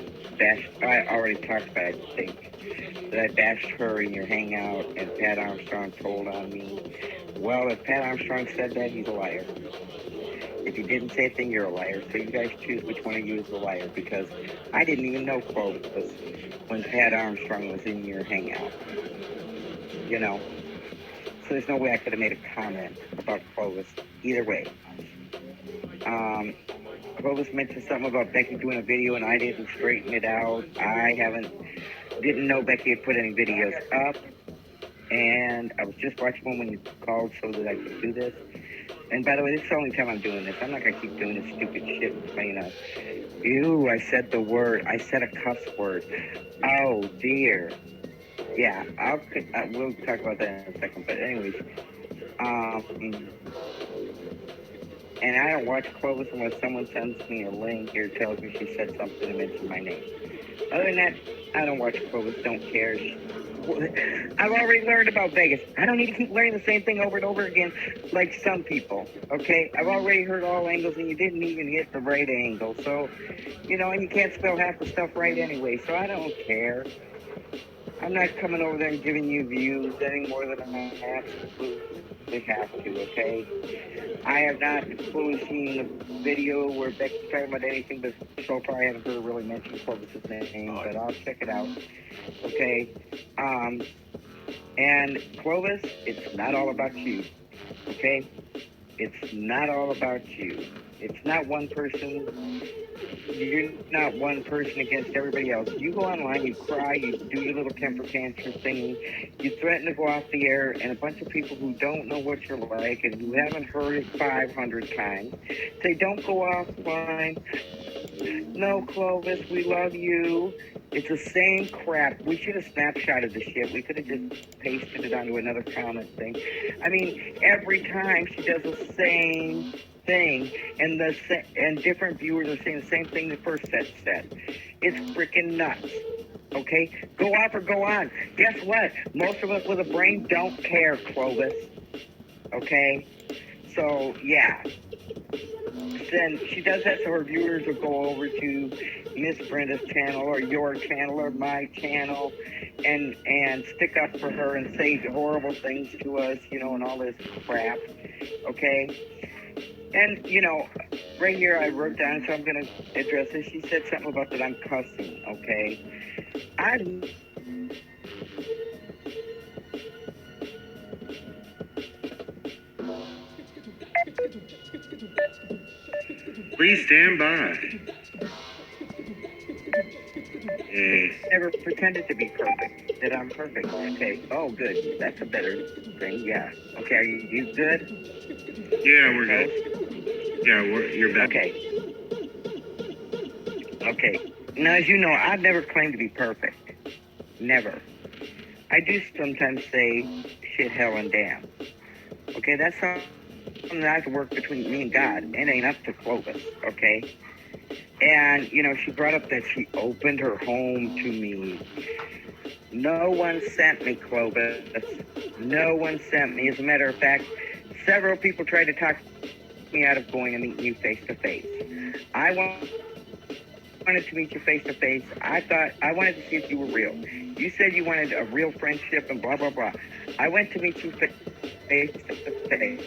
already talked about it, I think, that I bashed her in your hangout and Pat Armstrong told on me. Well, if Pat Armstrong said that, he's a liar. If he didn't say a thing, you're a liar. So you guys choose which one of you is the liar, because I didn't even know Clovis when Pat Armstrong was in your hangout. You know? So there's no way I could have made a comment about Clovis either way. Clovis mentioned something about Becky doing a video and I didn't straighten it out. I didn't know Becky had put any videos up, and I was just watching one when you called so that I could do this. And by the way, this is the only time I'm doing this. I'm not going to keep doing this stupid shit, you know. Ew, I said a cuss word. Oh, dear. Yeah, we'll talk about that in a second. But anyways, and I don't watch Clovis unless someone sends me a link or tells me she said something to mention my name. Other than that, I don't watch Clovis. Don't care. I've already learned about Vegas. I don't need to keep learning the same thing over and over again like some people, okay? I've already heard all angles, and you didn't even hit the right angle. So, and you can't spell half the stuff right anyway, so I don't care. I'm not coming over there and giving you views any more than I absolutely have to, okay? I have not fully seen the video where Becky's talking about anything, but so far I haven't heard her really mention Clovis' name, but I'll check it out, okay? And Clovis, it's not all about you, okay? It's not all about you. It's not one person. You're not one person against everybody else. You go online, you cry, you do your little temper tantrum thing, you threaten to go off the air, and a bunch of people who don't know what you're like and who haven't heard it 500 times say, don't go offline. No, Clovis, we love you. It's the same crap. We should have snapshotted the shit. We could have just pasted it onto another comment thing. I mean, every time she does the same thing, and different viewers are saying the same thing the first set said. It's freaking nuts. Okay? Go off or go on. Guess what? Most of us with a brain don't care, Clovis. Okay? So, yeah. Then she does that so her viewers will go over to Miss Brenda's channel or your channel or my channel and stick up for her and say horrible things to us, and all this crap. Okay? And, right here I wrote down, so I'm going to address this. She said something about that I'm cussing, okay? Please stand by. Never pretended to be perfect. That I'm perfect. Okay. Oh, good. That's a better thing. Yeah. Okay. Are you good? Yeah, we're good. Yeah, you're back. Okay. Okay. Now, as you know, I've never claimed to be perfect. Never. I do sometimes say shit, hell, and damn. Okay, that's something that I have to work between me and God. It ain't up to Clovis, okay? And, she brought up that she opened her home to me. No one sent me, Clovis. No one sent me. As a matter of fact, several people tried to talk me out of going and meeting you face to face. I wanted to meet you face to face. I wanted to see if you were real. You said you wanted a real friendship and blah, blah, blah. I went to meet you face to face.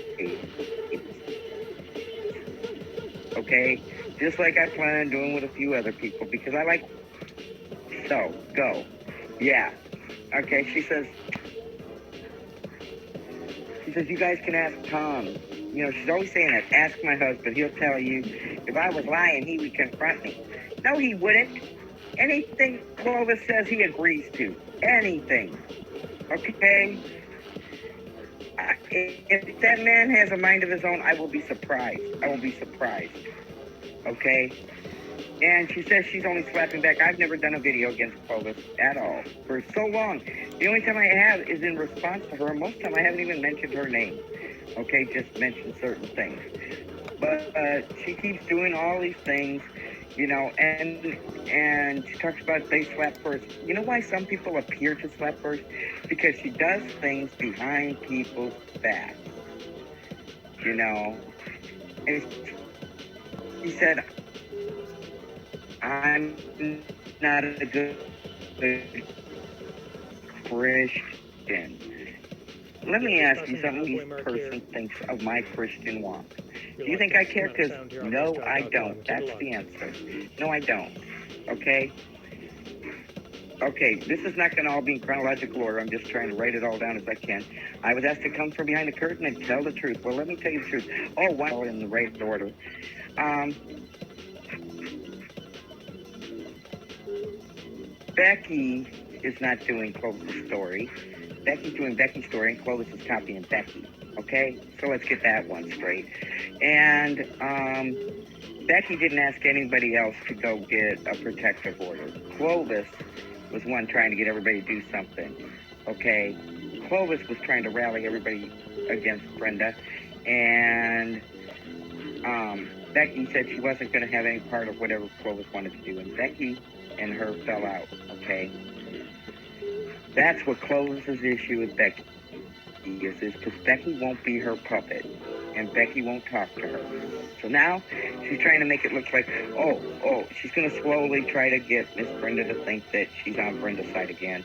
Okay? Just like I plan on doing with a few other people because I like. So, go. Yeah. Okay, she says, you guys can ask Tom. She's always saying that. Ask my husband. He'll tell you. If I was lying, he would confront me. No, he wouldn't. Anything Clovis says, he agrees to. Anything. Okay? If that man has a mind of his own, I will be surprised. I will be surprised. Okay? And she says she's only slapping back. I've never done a video against Clovis at all. For so long. The only time I have is in response to her. Most of the time I haven't even mentioned her name. Okay? Just mentioned certain things. But she keeps doing all these things, and she talks about they slap first. You know why some people appear to slap first? Because she does things behind people's back. And she said, I'm not a good Christian. Let me ask you something this person thinks of my Christian walk. Do you think I care? Because no, I don't. That's the answer. No, I don't. Okay? Okay, this is not going to all be in chronological order. I'm just trying to write it all down as I can. I was asked to come from behind the curtain and tell the truth. Well, let me tell you the truth. Oh, one in the right order. Becky is not doing Clovis' story. Becky's doing Becky's story, and Clovis is copying Becky. Okay? So let's get that one straight. And Becky didn't ask anybody else to go get a protective order. Clovis was one trying to get everybody to do something. Okay, Clovis was trying to rally everybody against Brenda, and Becky said she wasn't going to have any part of whatever Clovis wanted to do, and Becky and her fell out. Okay, that's what Clovis's issue with Becky is because Becky won't be her puppet, and Becky won't talk to her. So now she's trying to make it look like, she's going to slowly try to get Miss Brenda to think that she's on Brenda's side again.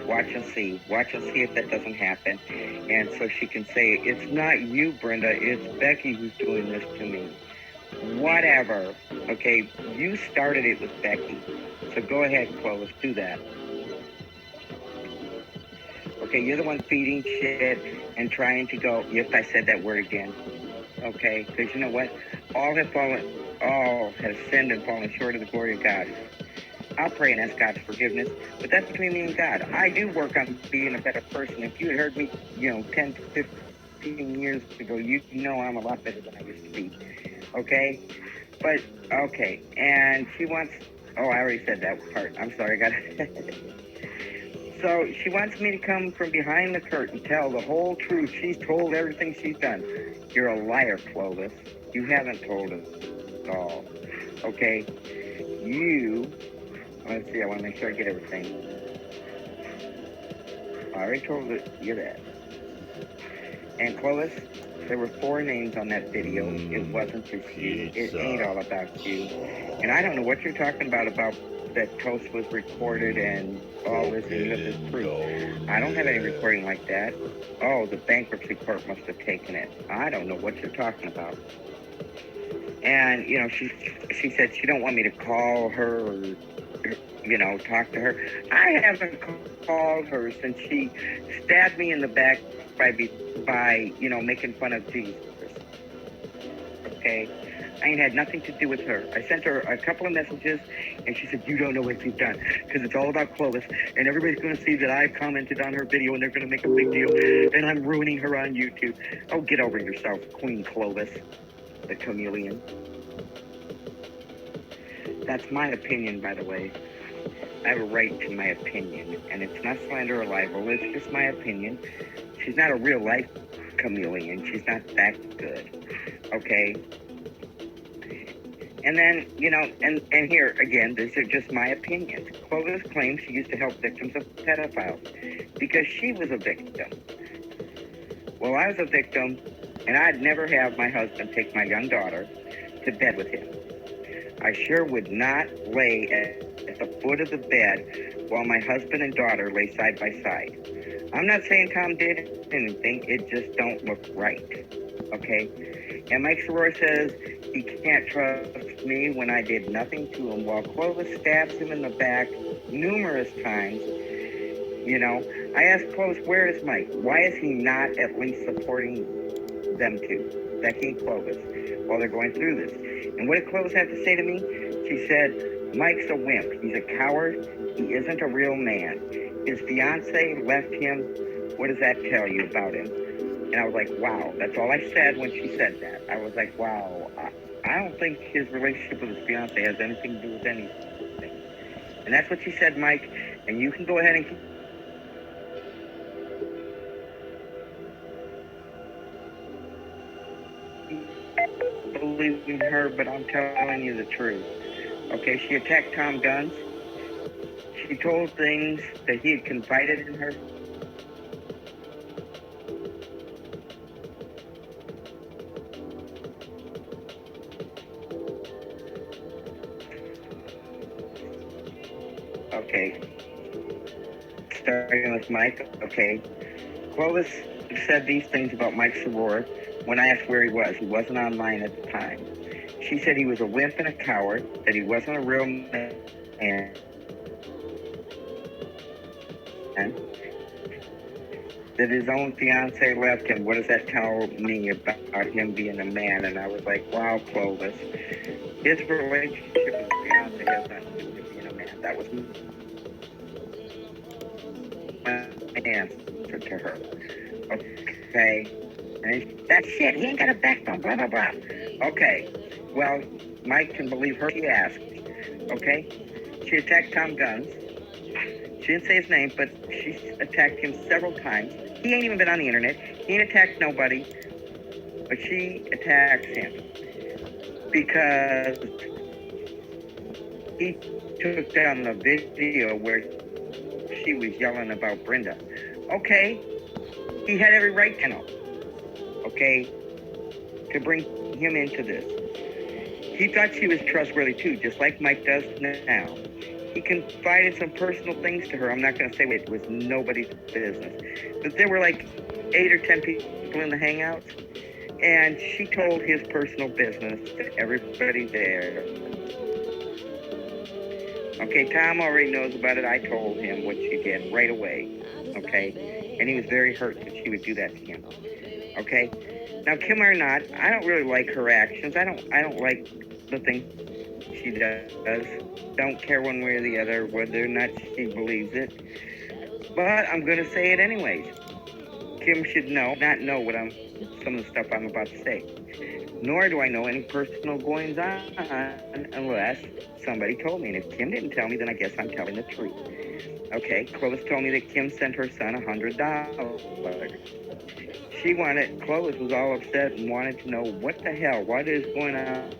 Watch and see if that doesn't happen. And so she can say, it's not you, Brenda, it's Becky who's doing this to me. Whatever. Okay, you started it with Becky. So go ahead, Clovis, do that. Okay, you're the one feeding shit and trying to go, yes, I said that word again. Okay, because you know what? All have sinned and fallen short of the glory of God. I'll pray and ask God's forgiveness, but that's between me and God. I do work on being a better person. If you had heard me, 10, 15 years ago, you know I'm a lot better than I used to be. Okay? But, okay, and she wants, I already said that part. I'm sorry, I got it. So she wants me to come from behind the curtain, tell the whole truth. She's told everything she's done. You're a liar, Clovis. You haven't told it all. Okay? Let's see, I want to make sure I get everything. I already told you that. And Clovis, there were 4 names on that video. It wasn't just you. It ain't all about you. And I don't know what you're talking about that Toast was recorded and all this and you have this proof. I don't have any recording like that. Oh, the bankruptcy court must have taken it. I don't know what you're talking about. And, she said she don't want me to call her or, talk to her. I haven't called her since she stabbed me in the back by making fun of Jesus. Okay? I ain't had nothing to do with her. I sent her a couple of messages, and she said, you don't know what you've done, because it's all about Clovis, and everybody's going to see that I've commented on her video, and they're going to make a big deal, and I'm ruining her on YouTube. Oh, get over yourself, Queen Clovis, the chameleon. That's my opinion, by the way. I have a right to my opinion, and it's not slander or libel. It's just my opinion. She's not a real-life chameleon. She's not that good, okay? And then, and here, again, these are just my opinions. Clovis claims she used to help victims of pedophiles because she was a victim. Well, I was a victim, and I'd never have my husband take my young daughter to bed with him. I sure would not lay at the foot of the bed while my husband and daughter lay side by side. I'm not saying Tom did anything, it just don't look right, okay? And Mike Soror says he can't trust me when I did nothing to him, while Clovis stabs him in the back numerous times. I asked Clovis, where is Mike? Why is he not at least supporting them two, Becky and Clovis, while they're going through this? And what did Clovis have to say to me? She said, Mike's a wimp. He's a coward. He isn't a real man. His fiance left him. What does that tell you about him? And I was like, wow. That's all I said when she said that. I was like, wow. I don't think his relationship with his fiance has anything to do with anything. And that's what she said, Mike. And you can go ahead and keep believing her, but I'm telling you the truth. Okay, she attacked Tom Guns. She told things that he had confided in her. Okay. Starting with Mike. Okay. Clovis said these things about Mike Soror when I asked where he was. He wasn't online at the time. She said he was a wimp and a coward, that he wasn't a real man, that his own fiance left him. What does that tell me about him being a man? And I was like, wow, Clovis. His relationship with his fiance has nothing to do with being a man. That was my answer to her. Okay. And that's shit. He ain't got a backbone. Blah, blah, blah. Okay. Well, Mike can believe her. She asked. Okay. She attacked Tom Guns. She didn't say his name, but she attacked him several times. He ain't even been on the internet. He ain't attacked nobody, but she attacks him because he took down the video where she was yelling about Brenda. Okay, he had every right to know. Okay, to bring him into this. He thought she was trustworthy too, just like Mike does now. He confided some personal things to her. I'm not going to say it was nobody's business. But there were like 8 or 10 people in the hangouts. And she told his personal business to everybody there. Okay, Tom already knows about it. I told him what she did right away. Okay? And he was very hurt that she would do that to him. Okay? Now, Kim or not, I don't really like her actions. I don't like the things she does. Don't care one way or the other whether or not she believes it. But I'm going to say it anyways. Kim should not know some of the stuff I'm about to say. Nor do I know any personal goings on unless somebody told me. And if Kim didn't tell me, then I guess I'm telling the truth. Okay, Clovis told me that Kim sent her son $100. Clovis was all upset and wanted to know what the hell, what is going on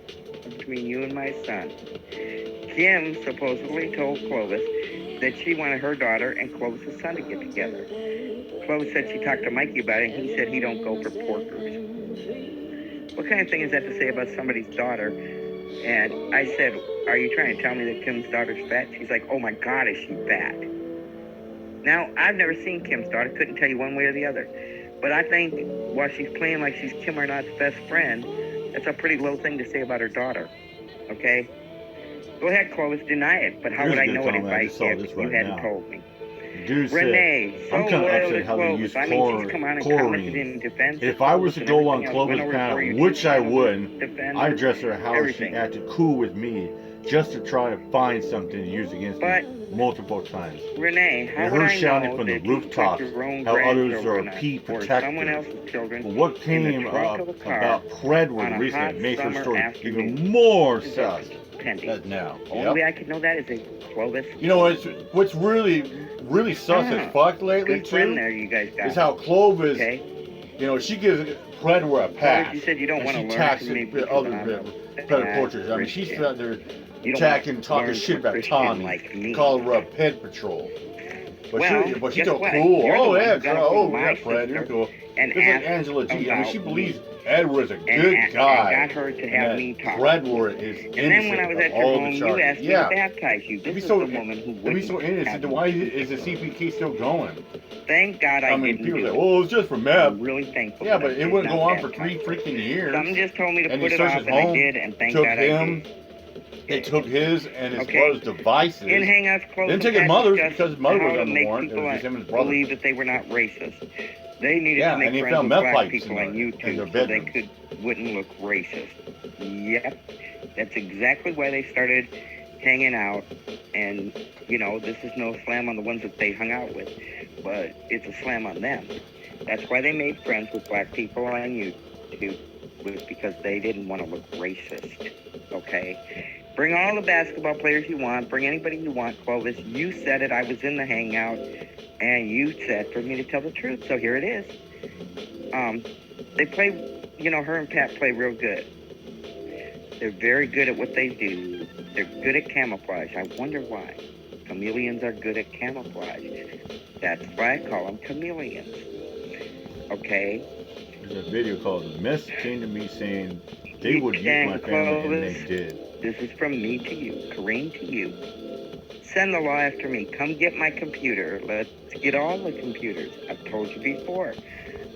between you and my son. Kim supposedly told Clovis that she wanted her daughter and Clovis' son to get together. Clovis said she talked to Mikey about it, and he said he don't go for porkers. What kind of thing is that to say about somebody's daughter? And I said, are you trying to tell me that Kim's daughter's fat? She's like, oh my God, is she fat? Now, I've never seen Kim's daughter, couldn't tell you one way or the other. But I think while she's playing like she's Kim or not's best friend, that's a pretty low thing to say about her daughter. Okay? Go ahead, Clovis, deny it. But how would I know it if you hadn't told me? Dude Renee, said, I'm kind of upset how they use chlorine. If I was to go on Clovis' panel, which I wouldn't, I'd address her how she acted cool with me just to try to find something to use against me multiple times. Renee, how and would her I shouting know from the that you rooftops took your own how others are grandchildren P or someone protectors. else's children But what in came the trunk of a car about Predward on a recently hot makes her summer story afternoon even more is sus pending. now. Only way I could know that is a Clovis. You know what's really sus as fuck lately Good friend too there you guys got. is how Clovis, Okay. you know, she gives Predward a pass. You said you don't and want to she learn attacks from me the because other I'm a portraits. I mean, she's Christian. out there You don't attacking, want to talking learn shit from about Christian Tommy, like me. calling her a pet patrol. But Well, she's guess so what? cool. You're the Oh one yeah, who got girl. up with Oh my yeah, Fred, sister you're cool. and Just like asked Angela G. I mean, about she me. believes Edward's a And good guy. got her to have me talk. Predward is And then when I was at your all home, the you charges. asked me to baptize you. This is the woman who It'd be wouldn't so innocent. Why is the CPK still going? Thank God I didn't people do say, it. "Oh, it's just for meth." I'm really thankful. Yeah, that but I it did wouldn't not go on for baptize 3 freaking years. Something just told me to and put he it off, searched and home, I did, and thank took God him, I did. They took his and his Okay. brother's devices. In Hangouts, Close Didn't take his mother's because his mother was on the warrant. It was just him and his brother. Believe that they were not racist. They needed Yeah, to make and he friends found with meth black pipes people in on their YouTube so they bedrooms. wouldn't look racist. Yep, that's exactly why they started hanging out. And you know, this is no slam on the ones that they hung out with, but it's a slam on them. That's why they made friends with black people on YouTube, was because they didn't want to look racist. Okay. Bring all the basketball players you want. Bring anybody you want, Clovis. You said it. I was in the hangout, and you said for me to tell the truth. So here it is. They play, you know, her and Pat play real good. They're very good at what they do. They're good at camouflage. I wonder why. Chameleons are good at camouflage. That's why I call them chameleons. Okay? There's a video called "The Message came to me saying they would use my family and they did." This is from me to you, Kareem to you. Send the law after me. Come get my computer. Let's get all the computers. I've told you before.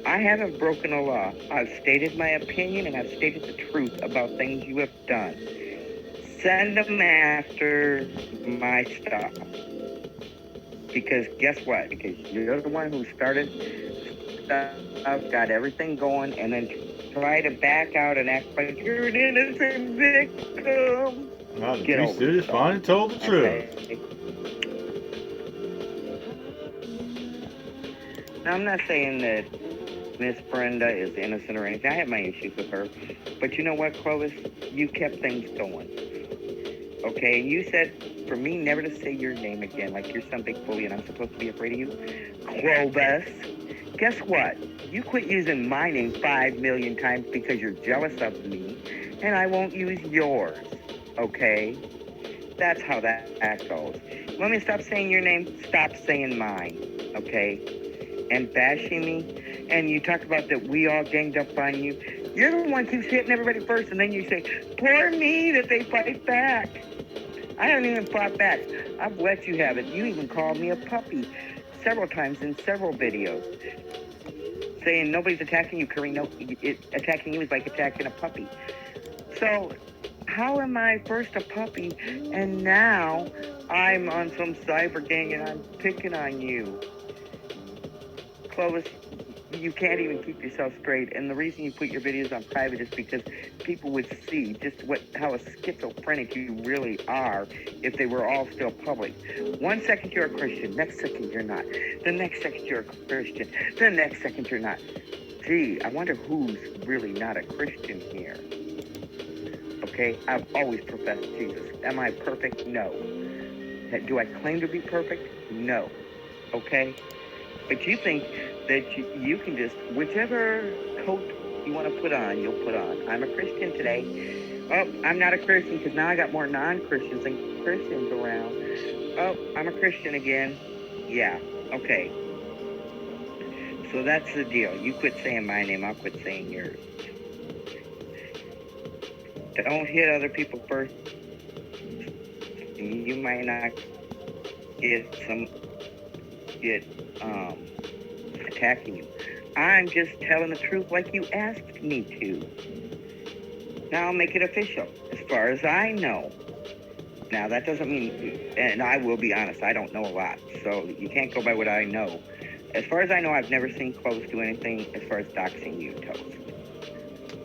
I haven't broken a law. I've stated my opinion and I've stated the truth about things you have done. Send them after my stuff. Because guess what? Because you're the one who started stuff, got everything going, and then try to back out and act like you're an innocent victim. Well, the priest did his fine and told the truth. Now, I'm not saying that Miss Brenda is innocent or anything. I have my issues with her. But you know what, Clovis? You kept things going. Okay, and you said for me never to say your name again, like you're some big bully and I'm supposed to be afraid of you. Clovas. Guess what? You quit using my name 5 million times because you're jealous of me, and I won't use yours. Okay? That's how that goes. Want me to stop saying your name? Stop saying mine. Okay? And bashing me, and you talk about that we all ganged up on you. You're the one who's hitting everybody first, and then you say, poor me that they fight back. I haven't even fought back. I've let you have it. You even called me a puppy several times in several videos, saying nobody's attacking you, Kareem. No, attacking you is like attacking a puppy. So how am I first a puppy, and now I'm on some cyber gang, and I'm picking on you? Clovis, you can't even keep yourself straight, and the reason you put your videos on private is because people would see just how schizophrenic you really are if they were all still public. 1 second you're a Christian, next second you're not. The next second you're a Christian, the next second you're not. Gee, I wonder who's really not a Christian here. Okay, I've always professed Jesus. Am I perfect? No. Do I claim to be perfect? No. Okay? But you think that you can just, whichever coat you want to put on, you'll put on. I'm a Christian today. Oh, I'm not a Christian because now I got more non-Christians than Christians around. Oh, I'm a Christian again. Yeah, okay. So that's the deal. You quit saying my name, I'll quit saying yours. Don't hit other people first. You might not get attacking you. I'm just telling the truth like you asked me to. Now I'll make it official, as far as I know. Now that doesn't mean, and I will be honest, I don't know a lot, so you can't go by what I know. As far as I know, I've never seen Clovis do anything as far as doxing you, Toast.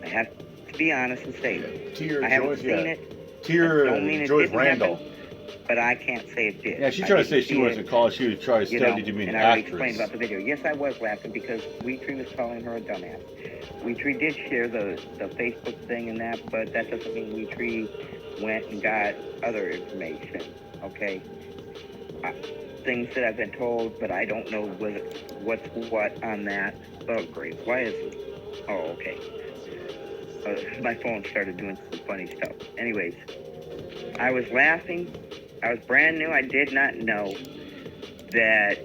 I have to be honest and say that. I haven't seen it. Joyce Randall. Happen, but I can't say it did. Yeah, she's trying to say she wasn't called. She was trying to study to be an actress. And I already actress. explained about the video. Yes, I was laughing because Weetree was calling her a dumbass. Weetree did share the Facebook thing and that, but that doesn't mean Weetree went and got other information. Okay, things that I've been told, but I don't know what's what on that. Oh, great. Why is it? Oh, okay. My phone started doing some funny stuff. Anyways, I was laughing. I was brand new. I did not know that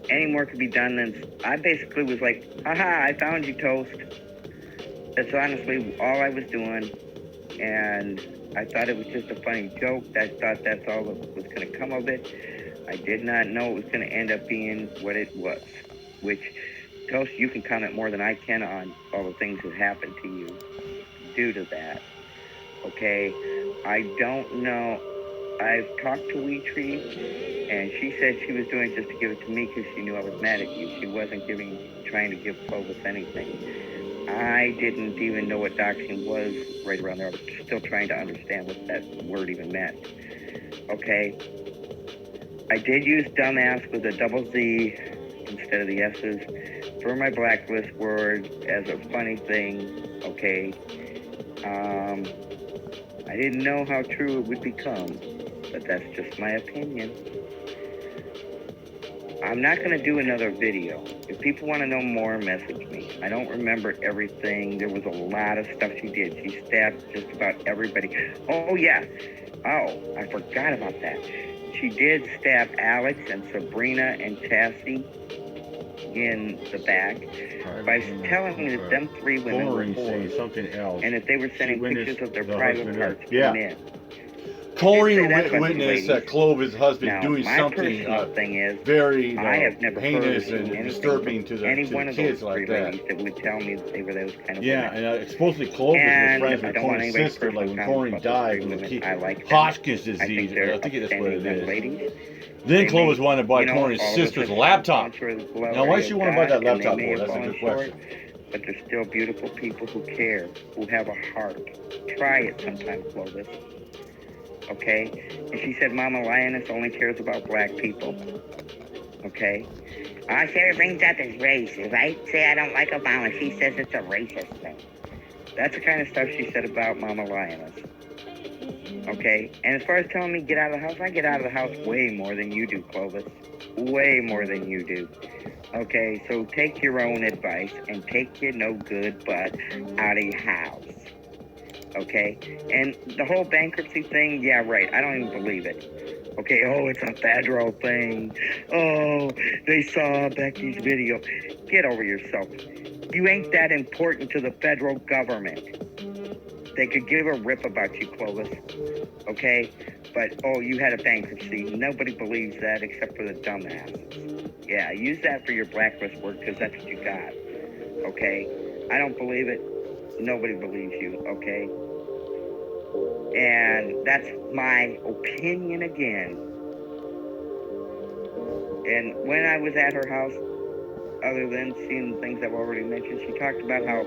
any more could be done than... I basically was like, haha, I found you, Toast. That's honestly all I was doing. And I thought it was just a funny joke. I thought that's all that was going to come of it. I did not know it was going to end up being what it was. Which, Toast, you can comment more than I can on all the things that happened to you due to that. Okay? I don't know. I've talked to Weetree, and she said she was doing it just to give it to me because she knew I was mad at you. She wasn't trying to give Clovis anything. I didn't even know what doxing was right around there. I was still trying to understand what that word even meant. Okay? I did use dumbass with a double Z instead of the S's for my blacklist word as a funny thing. Okay? I didn't know how true it would become. But that's just my opinion. I'm not going to do another video. If people want to know more, message me. I don't remember everything. There was a lot of stuff she did. She stabbed just about everybody. Oh, yeah. Oh, I forgot about that. She did stab Alex and Sabrina and Chassie in the back by telling me that them 3 women were whores, something else. and that they were sending pictures of their private parts to men. Corey witnessed that Clovis' husband doing something very heinous and disturbing to the kids like that. That would tell me that they were those kind of women. And supposedly Clovis was friends with Corey's sister, like when Corey died with Hodgkin's disease. I think that's what it is. Then Clovis wanted to buy Corey's sister's laptop. Now, why does she want to buy that laptop for? That's a good question. But they're still beautiful people who care, who have a heart. Try it sometime, Clovis. Okay? And she said Mama Lioness only cares about black people. Okay? All Sarah brings up is race. If I say I don't like Obama, she says it's a racist thing. That's the kind of stuff she said about Mama Lioness. Okay? And as far as telling me get out of the house, I get out of the house way more than you do, Clovis. Way more than you do. Okay? So take your own advice and take your no good butt out of your house. Okay? And the whole bankruptcy thing, yeah, right. I don't even believe it. Okay? Oh, it's a federal thing. Oh, they saw Becky's video. Get over yourself. You ain't that important to the federal government. They could give a rip about you, Clovis. Okay? But, oh, you had a bankruptcy. Nobody believes that except for the dumbasses. Yeah, use that for your blacklist work because that's what you got. Okay? I don't believe it. Nobody believes you. Okay? And that's my opinion again. And when I was at her house, other than seeing the things I've already mentioned, she talked about how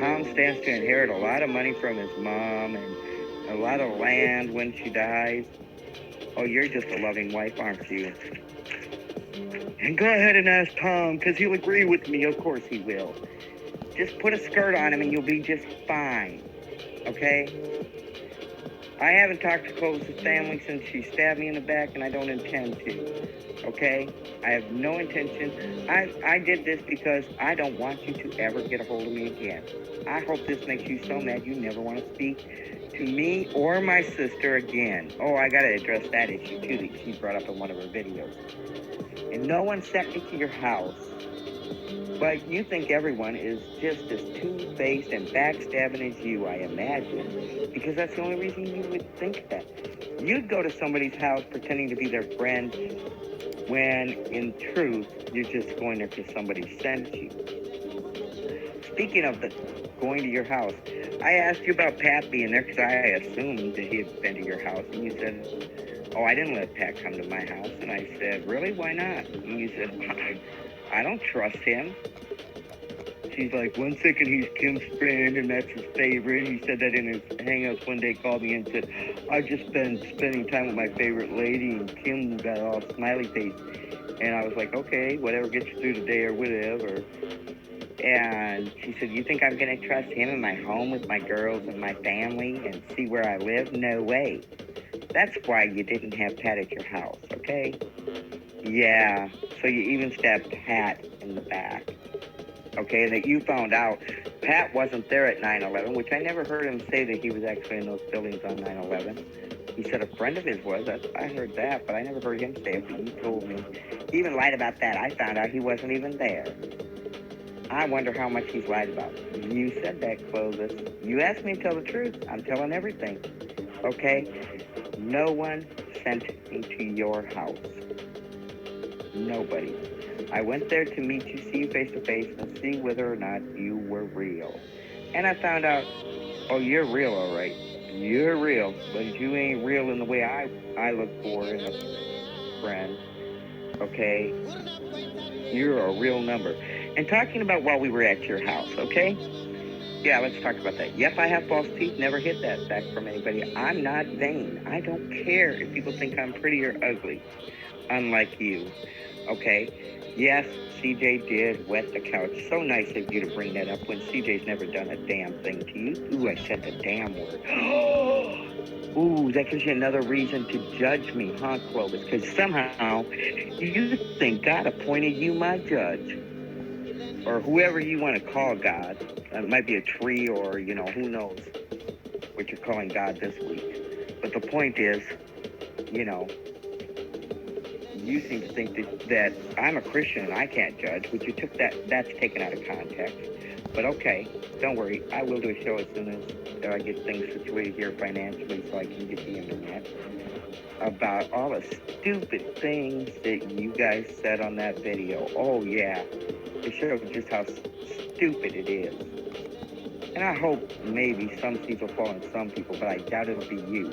Tom stands to inherit a lot of money from his mom and a lot of land when she dies. Oh, you're just a loving wife, aren't you? And go ahead and ask Tom, because he'll agree with me. Of course he will. Just put a skirt on him and you'll be just fine. Okay? I haven't talked to Clovis' family since she stabbed me in the back, and I don't intend to. Okay? I have no intention. I did this because I don't want you to ever get a hold of me again. I hope this makes you so mad you never want to speak to me or my sister again. Oh, I got to address that issue, too, that she brought up in one of her videos. And no one sent me to your house. But you think everyone is just as two-faced and backstabbing as you, I imagine. Because that's the only reason you would think that. You'd go to somebody's house pretending to be their friend when, in truth, you're just going there because somebody sent you. Speaking of going to your house, I asked you about Pat being there because I assumed that he had been to your house. And you said, oh, I didn't let Pat come to my house. And I said, really? Why not? And you said, I don't trust him. She's like, 1 second he's Kim's friend and that's his favorite. He said that in his hangouts one day, called me and said, I've just been spending time with my favorite lady, and Kim got all smiley face. And I was like, okay, whatever gets you through the day or whatever. And she said, you think I'm going to trust him in my home with my girls and my family and see where I live? No way. That's why you didn't have Pat at your house, okay? Yeah, so you even stabbed Pat in the back. Okay, and that you found out Pat wasn't there at 9/11, which I never heard him say that he was actually in those buildings on 9/11. He said a friend of his was. I heard that, but I never heard him say it, but you told me. He even lied about that. I found out he wasn't even there. I wonder how much he's lied about. You said that, Clovis. You asked me to tell the truth. I'm telling everything. Okay? No one sent me to your house. Nobody. I went there to meet you, see you face to face, and see whether or not you were real. And I found out, oh, you're real, all right. You're real, but you ain't real in the way I look for in a friend. Okay? You're a real number. And talking about while we were at your house, okay? Yeah, let's talk about that. Yep, I have false teeth. Never hid that back from anybody. I'm not vain. I don't care if people think I'm pretty or ugly. Unlike you. Okay? Yes, CJ did wet the couch. So nice of you to bring that up when CJ's never done a damn thing to you. Ooh, I said the damn word. Ooh, that gives you another reason to judge me, huh, Clovis? Because somehow you think God appointed you my judge. Or whoever you want to call God. It might be a tree or, who knows what you're calling God this week. But the point is, you seem to think that I'm a Christian and I can't judge, which you took that's taken out of context. But okay, don't worry. I will do a show as soon as I get things situated here financially so I can get the internet about all the stupid things that you guys said on that video. Oh, yeah. It shows just how stupid it is. And I hope maybe some seeds will fall on some people, but I doubt it'll be you.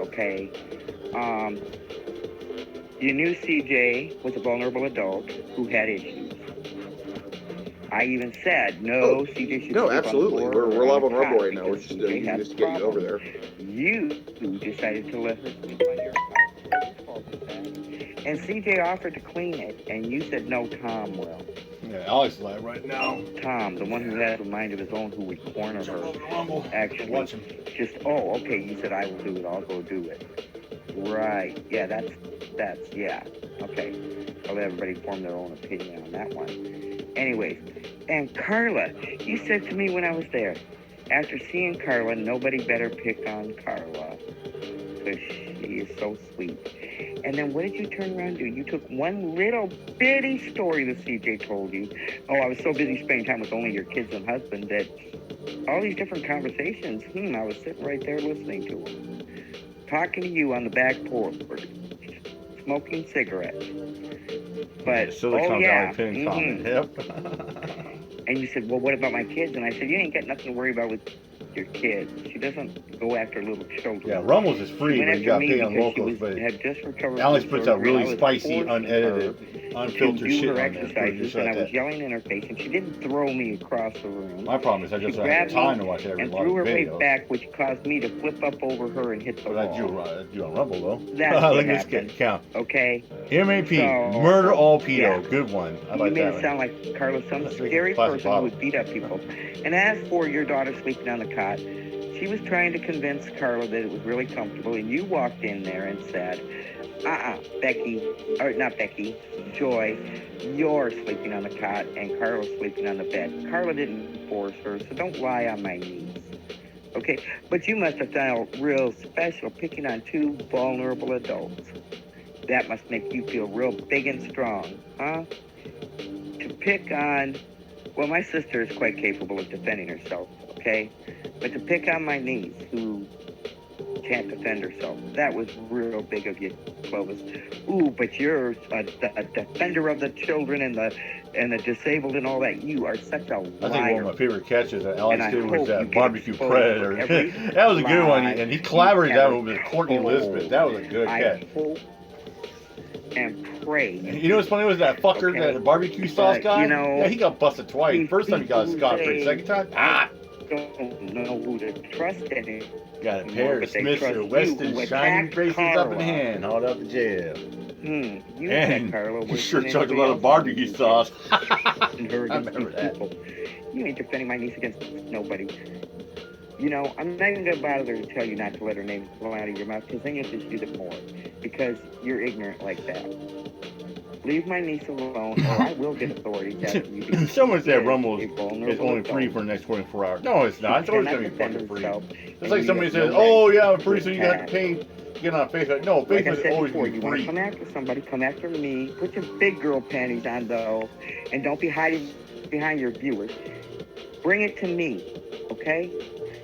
Okay? You knew CJ was a vulnerable adult who had issues. I even said, no, CJ should No, sleep absolutely. on the floor. We're live on or Rumble right now. We're because just CJ easy has just to get you over there. You decided to let her sleep on your couch. And CJ offered to clean it, and you said, no, Tom will. Yeah, Alex live right now. Tom, the one who has a mind of his own, who would corner her. Actually, watch him. Just okay. You said I will do it. I'll go do it. Right. Yeah. That's yeah. Okay. I'll let everybody form their own opinion on that one. Anyways, and Carla, you said to me when I was there, after seeing Carla, nobody better pick on Carla because she is so sweet. And then what did you turn around and do? You took one little bitty story that CJ told you. Oh, I was so busy spending time with only your kids and husband that all these different conversations, I was sitting right there listening to them. Talking to you on the back porch, smoking cigarettes. But, Silicon yeah. Valley pin comment. Yep. And you said, well, what about my kids? And I said, you ain't got nothing to worry about with your kids. She doesn't go after little children. Yeah, Rumbles is free, but you got to pay on locals. But Alex puts out really spicy, unedited, unfiltered shit on there. Exercises, and I was yelling in her face, and she didn't throw me across the room. My problem is I just don't have time to watch every and lot threw of her videos. weight back, which caused me to flip up over her and hit the wall. That's you on Rumble, though. That's what Look at this happened. count. Okay. MAP, So, murder all pedo. yeah. Good one. I You like made that it one. sound like Carla's some scary person who would beat up people. And as for your daughter sleeping on the cot, she was trying to convince Carla that it was really comfortable, and you walked in there and said, Becky, or not Becky, Joy, you're sleeping on the cot and Carla's sleeping on the bed. Carla didn't force her, so don't lie on my knees. Okay, but you must have felt real special picking on two vulnerable adults. That must make you feel real big and strong, huh? To pick on, well, my sister is quite capable of defending herself, okay? But to pick on my niece, who can't defend herself, that was real big of you, Clovis. Ooh, but you're a defender of the children and the disabled and all that. You are such a liar. I think one of my favorite catches that Alex did was that barbecue exposed predator. for every That was a good one, lie and he collaborated that you one with Courtney Elizabeth. That was a good catch. I hope and pray. You know what's funny was that fucker, that barbecue sauce guy? You know, yeah, he got busted twice. First time he got scot-free. Second time, don't know who to trust anymore. Got a pair of Smiths or Weston shiny braces up in hand, hauled out to jail. You and Carla he sure chugged a lot of barbecue sauce. I remember that. You ain't defending my niece against nobody. You know, I'm not even going to bother to tell you not to let her name flow out of your mouth, because then you'll just use it more, because you're ignorant like that. Leave my niece alone, or I will get authority after you. Someone said Rumble is only free for the next 24 hours. No, it's not. It's always going to be fucking free. It's like somebody says, oh, yeah, pretty soon you have to pay to get on Facebook. No, Facebook is always going to be free. You want to come after somebody, come after me. Put your big girl panties on, though, and don't be hiding behind your viewers. Bring it to me, okay?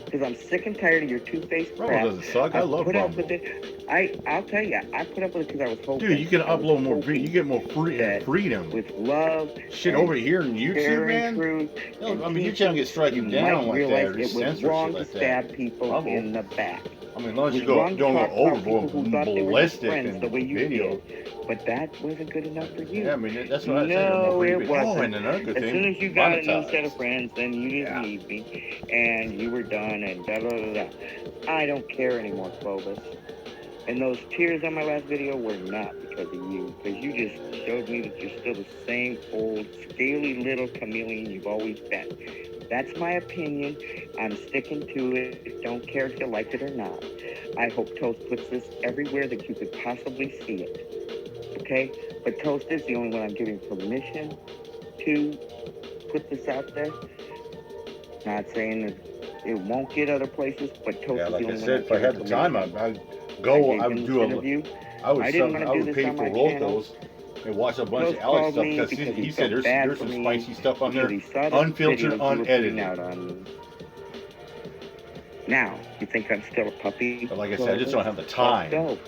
Because I'm sick and tired of your two-faced crap. Rumble doesn't suck. I love Rumble. I'll tell you, I put up with it because I was hoping. Dude, you can upload more videos. You get more freedom. With love. Shit over here in YouTube, man. No, I mean, your channel gets striking down like that, or just censor shit like that. Stab people in the back. I mean, as long as you don't go overboard with ballistic in the video. But that wasn't good enough for you. Yeah, I mean, that's what I said. No, it wasn't. Oh, and another good thing. As soon as you got a new set of friends, then you didn't need me, and you were done, and da da da da. I don't care anymore, Clovis. And those tears on my last video were not because of you, because you just showed me that you're still the same old, scaly little chameleon you've always been. That's my opinion. I'm sticking to it. Don't care if you like it or not. I hope Toast puts this everywhere that you could possibly see it. Okay? But Toast is the only one I'm giving permission to put this out there. Not saying that it won't get other places, but Toast is the only one. Like I said, if I had the time, I'd go. I would do I would pay for locals and watch a bunch of Alex stuff because he said there's some spicy stuff on there, unfiltered, unedited. Now, you think I'm still a puppy? But like I said, I just don't have the time. No,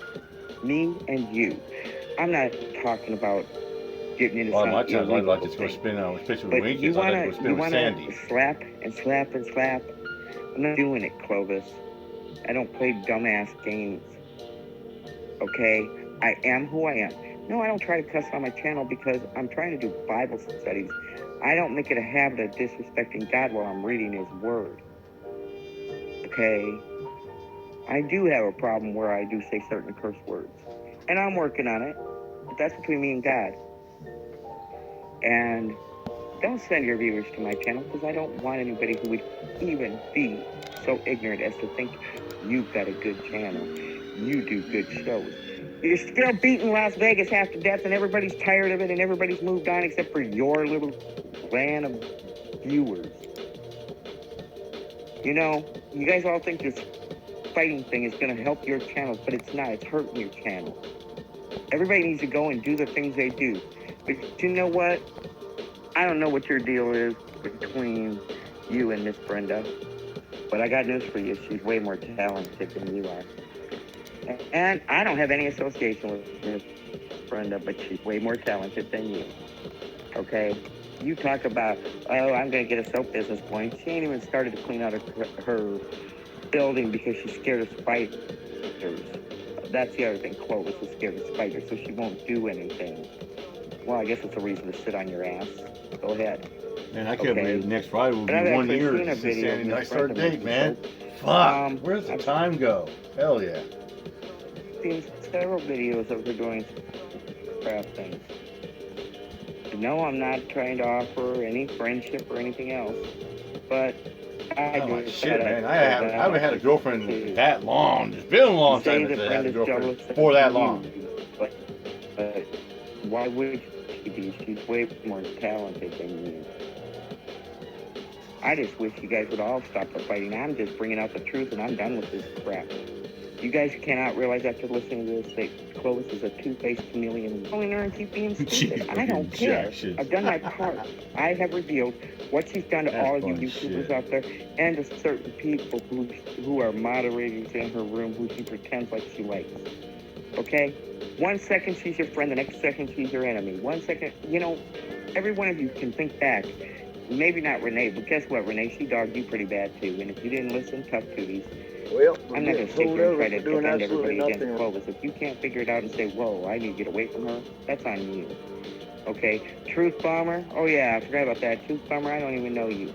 me and you. I'm not talking about getting into something. My times I'd like to go spin on, especially with Winkies. I'd like to go spin with Sandy. Slap and slap and slap. I'm not doing it, Clovis. I don't play dumbass games. Okay? I am who I am. No, I don't try to cuss on my channel because I'm trying to do Bible studies. I don't make it a habit of disrespecting God while I'm reading His Word. Okay? I do have a problem where I do say certain curse words. And I'm working on it. But that's between me and God. And don't send your viewers to my channel because I don't want anybody who would even be so ignorant as to think you've got a good channel. You do good shows. You're still beating Las Vegas half to death, and everybody's tired of it, and everybody's moved on except for your little clan of viewers. You know, you guys all think this fighting thing is going to help your channels, but it's not. It's hurting your channel. Everybody needs to go and do the things they do. But you know what? I don't know what your deal is between you and Miss Brenda, but I got news for you. She's way more talented than you are. And I don't have any association with Miss Brenda, but she's way more talented than you. Okay? You talk about, oh, I'm going to get a soap business going. She ain't even started to clean out her building because she's scared of spiders. That's the other thing. Clovas is scared of spiders, so she won't do anything. Well, I guess it's a reason to sit on your ass. Go ahead. Man, I can't believe next Friday will be But I've 1 year actually seen a since video Sandy of and I Miss started Brenda dating, man. making Fuck, where's the time go? Hell yeah. I've seen several videos of her doing crap things. No, I'm not trying to offer any friendship or anything else, but I Oh, just shit, man. I haven't had a girlfriend that long. It's been a long time since I had a girlfriend for that long. But why would she be? She's way more talented than you. I just wish you guys would all stop the fighting. I'm just bringing out the truth, and I'm done with this crap. You guys cannot realize after listening to this that Clovis is a two-faced chameleon. Go in there and keep being stupid. I don't care. I've done my part. I have revealed what she's done to all you YouTubers out there and to certain people who are moderators in her room who she pretends like she likes. Okay? 1 second she's your friend, the next second she's your enemy. 1 second, you know, every one of you can think back. Maybe not Renee, but guess what, Renee? She dogged you pretty bad too. And if you didn't listen, tough cooties. Well, I'm not going to sit here and try to defend everybody against Clovis. If you can't figure it out and say, whoa, I need to get away from her, that's on you. Okay? Truth Bomber? Oh, yeah, I forgot about that. Truth Bomber, I don't even know you.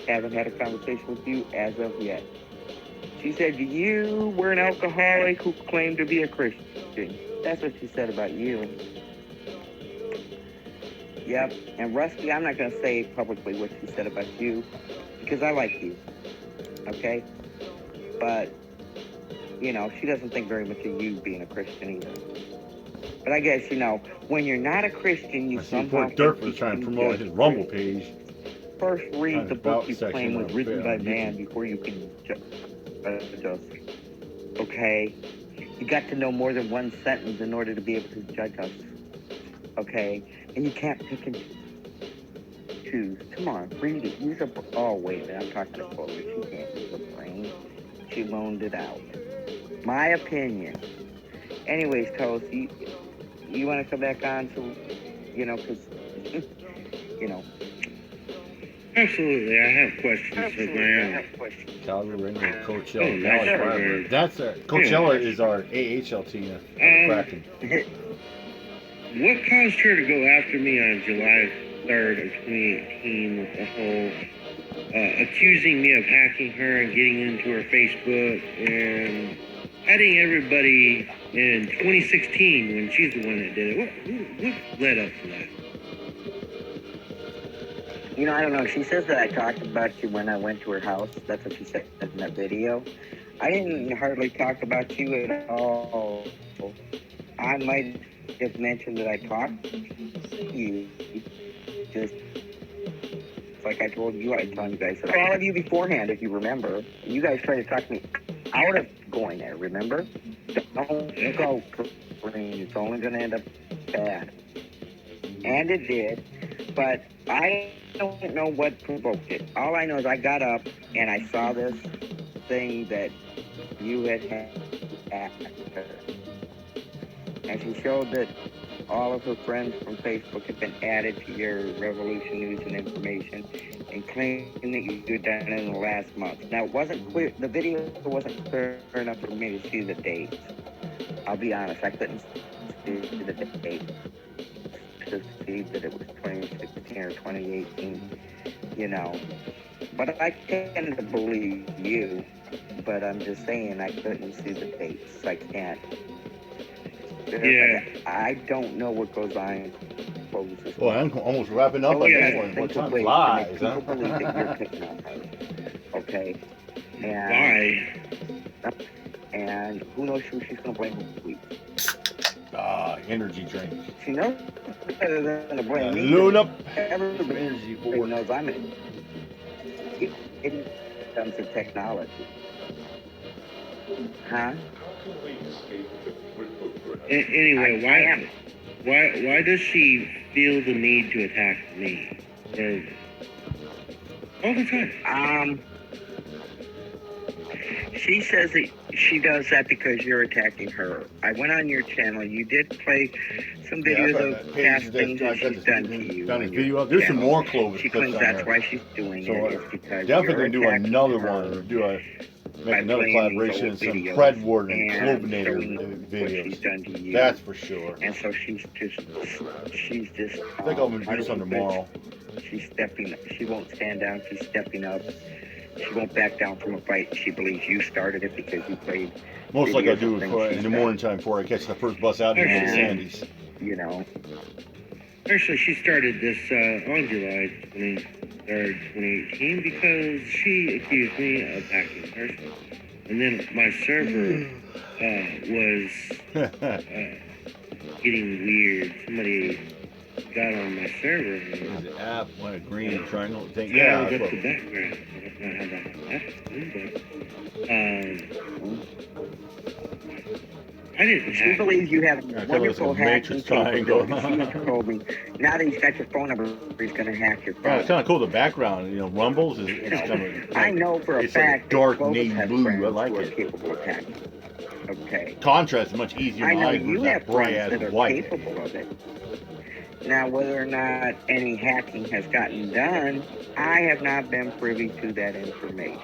Haven't had a conversation with you as of yet. She said you were an alcoholic who claimed to be a Christian. That's what she said about you. Yep. And Rusty, I'm not going to say publicly what she said about you because I like you. Okay? But, you know, she doesn't think very much of you being a Christian either. But I guess, you know, when you're not a Christian, you somehow... Dirk was trying to promote his Rumble page. First read the book you claim was written by man before you can judge us. Okay? You got to know more than one sentence in order to be able to judge us. Okay? And you can't pick and choose. Come on, read it. Use a... Oh, wait a minute. I'm talking to Clovis. She can't use a brain. She loaned it out. My opinion. Anyways, Toast, you want to come back on to, you know, because, you know. Absolutely, I have questions of my own. Calgary Ranger, Coachella. Oh, nice. That's Coachella is our AHL team. Kraken. What caused her to go after me on July 3rd of 2018 with the whole accusing me of hacking her and getting into her Facebook and adding everybody in 2016 when she's the one that did it? What led up to that? You know, I don't know. She says that I talked about you when I went to her house. That's what she said in that video. I didn't hardly talk about you at all. I might have mentioned that I talked to you. Just like I told you, I told you guys. All of you beforehand, if you remember. You guys tried to talk me out of going there, remember? Don't go, Green. It's only going to end up bad. And it did. But I don't know what provoked it. All I know is I got up and I saw this thing that you had after her. And she showed that all of her friends from Facebook had been added to your Revolution News and Information and claimed that you had done it in the last month. Now, it wasn't clear, the video wasn't clear enough for me to see the dates. I'll be honest, I couldn't see the date to see that it was 2016 or 2018, you know. But I tend to believe you, but I'm just saying I couldn't see the dates. I can't. Yeah. I don't know what goes on clothes. Well, I'm almost wrapping up. What time flies, huh? People believe that you're picking on her. Okay. And, Why? And who knows who she's going to blame this week? Energy drink. She knows better than to blame me. Load up. Everybody knows I'm an idiot when it comes to technology. Huh? Anyway, why does she feel the need to attack me? All the time. She says that she does that because you're attacking her. I went on your channel. You did play some videos of past things that she's done to you. Found a video out. There's some more Clovas She clips claims on that's there. why she's doing So it. Is because definitely you're gonna do attacking another her one. Make another playing collaboration, these some old videos Predward and and Clovinator showing what videos. she's done to you. That's for sure. And so she's just. I think I'm gonna do some tomorrow. She's stepping. She won't stand down. She's stepping up. She won't back down from a fight. She believes you started it because you played. Most likely I'll do it in the morning time before I catch the first bus out here to Sandy's. You know. Actually, she started this on July 23rd, 2018, because she accused me of hacking her. And then my server was getting weird. Somebody got on my server. There's an app, what a green triangle thing. Yeah, Yeah, that's the background. I don't know how that happened, but I didn't. She believes you have wonderful hacking capabilities. She told me now that he's got your phone number, he's going to hack your phone. Oh, it's kind of cool. The background, Rumbles is kind of. I know for a fact like dark that navy has blue. friends I like who are it. capable of hacking. Okay. Contrast is much easier. I know than you have bright friends as that are white. capable of it. Now, whether or not any hacking has gotten done, I have not been privy to that information.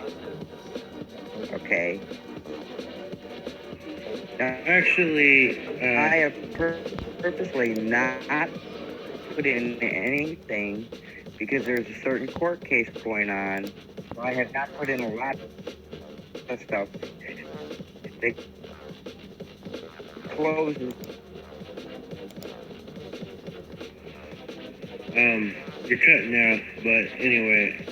Okay. Actually, I have purposely not put in anything because there's a certain court case going on. So I have not put in a lot of stuff. They closed. You're cutting out, but anyway,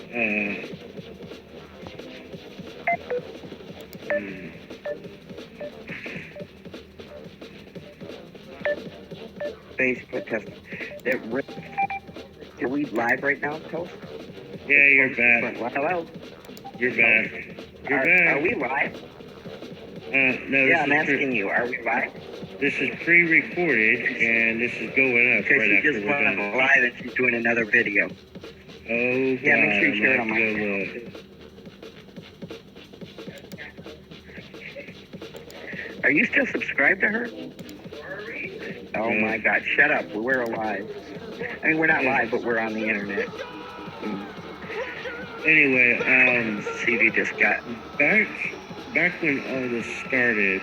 Facebook test. Are we live right now, Toast? Yeah, you're back. Hello? You're back. You're back. Are we live? No, Yeah, I'm asking you. Are we live? This is pre-recorded, and this is going up Because right she after just we're went done. live and she's doing another video. Oh, Yeah, make sure you share it on my look. Are you still subscribed to her? Oh my God! Shut up. We're alive. I mean, we're not live, but we're on the internet. Anyway, CV just got back when all this started,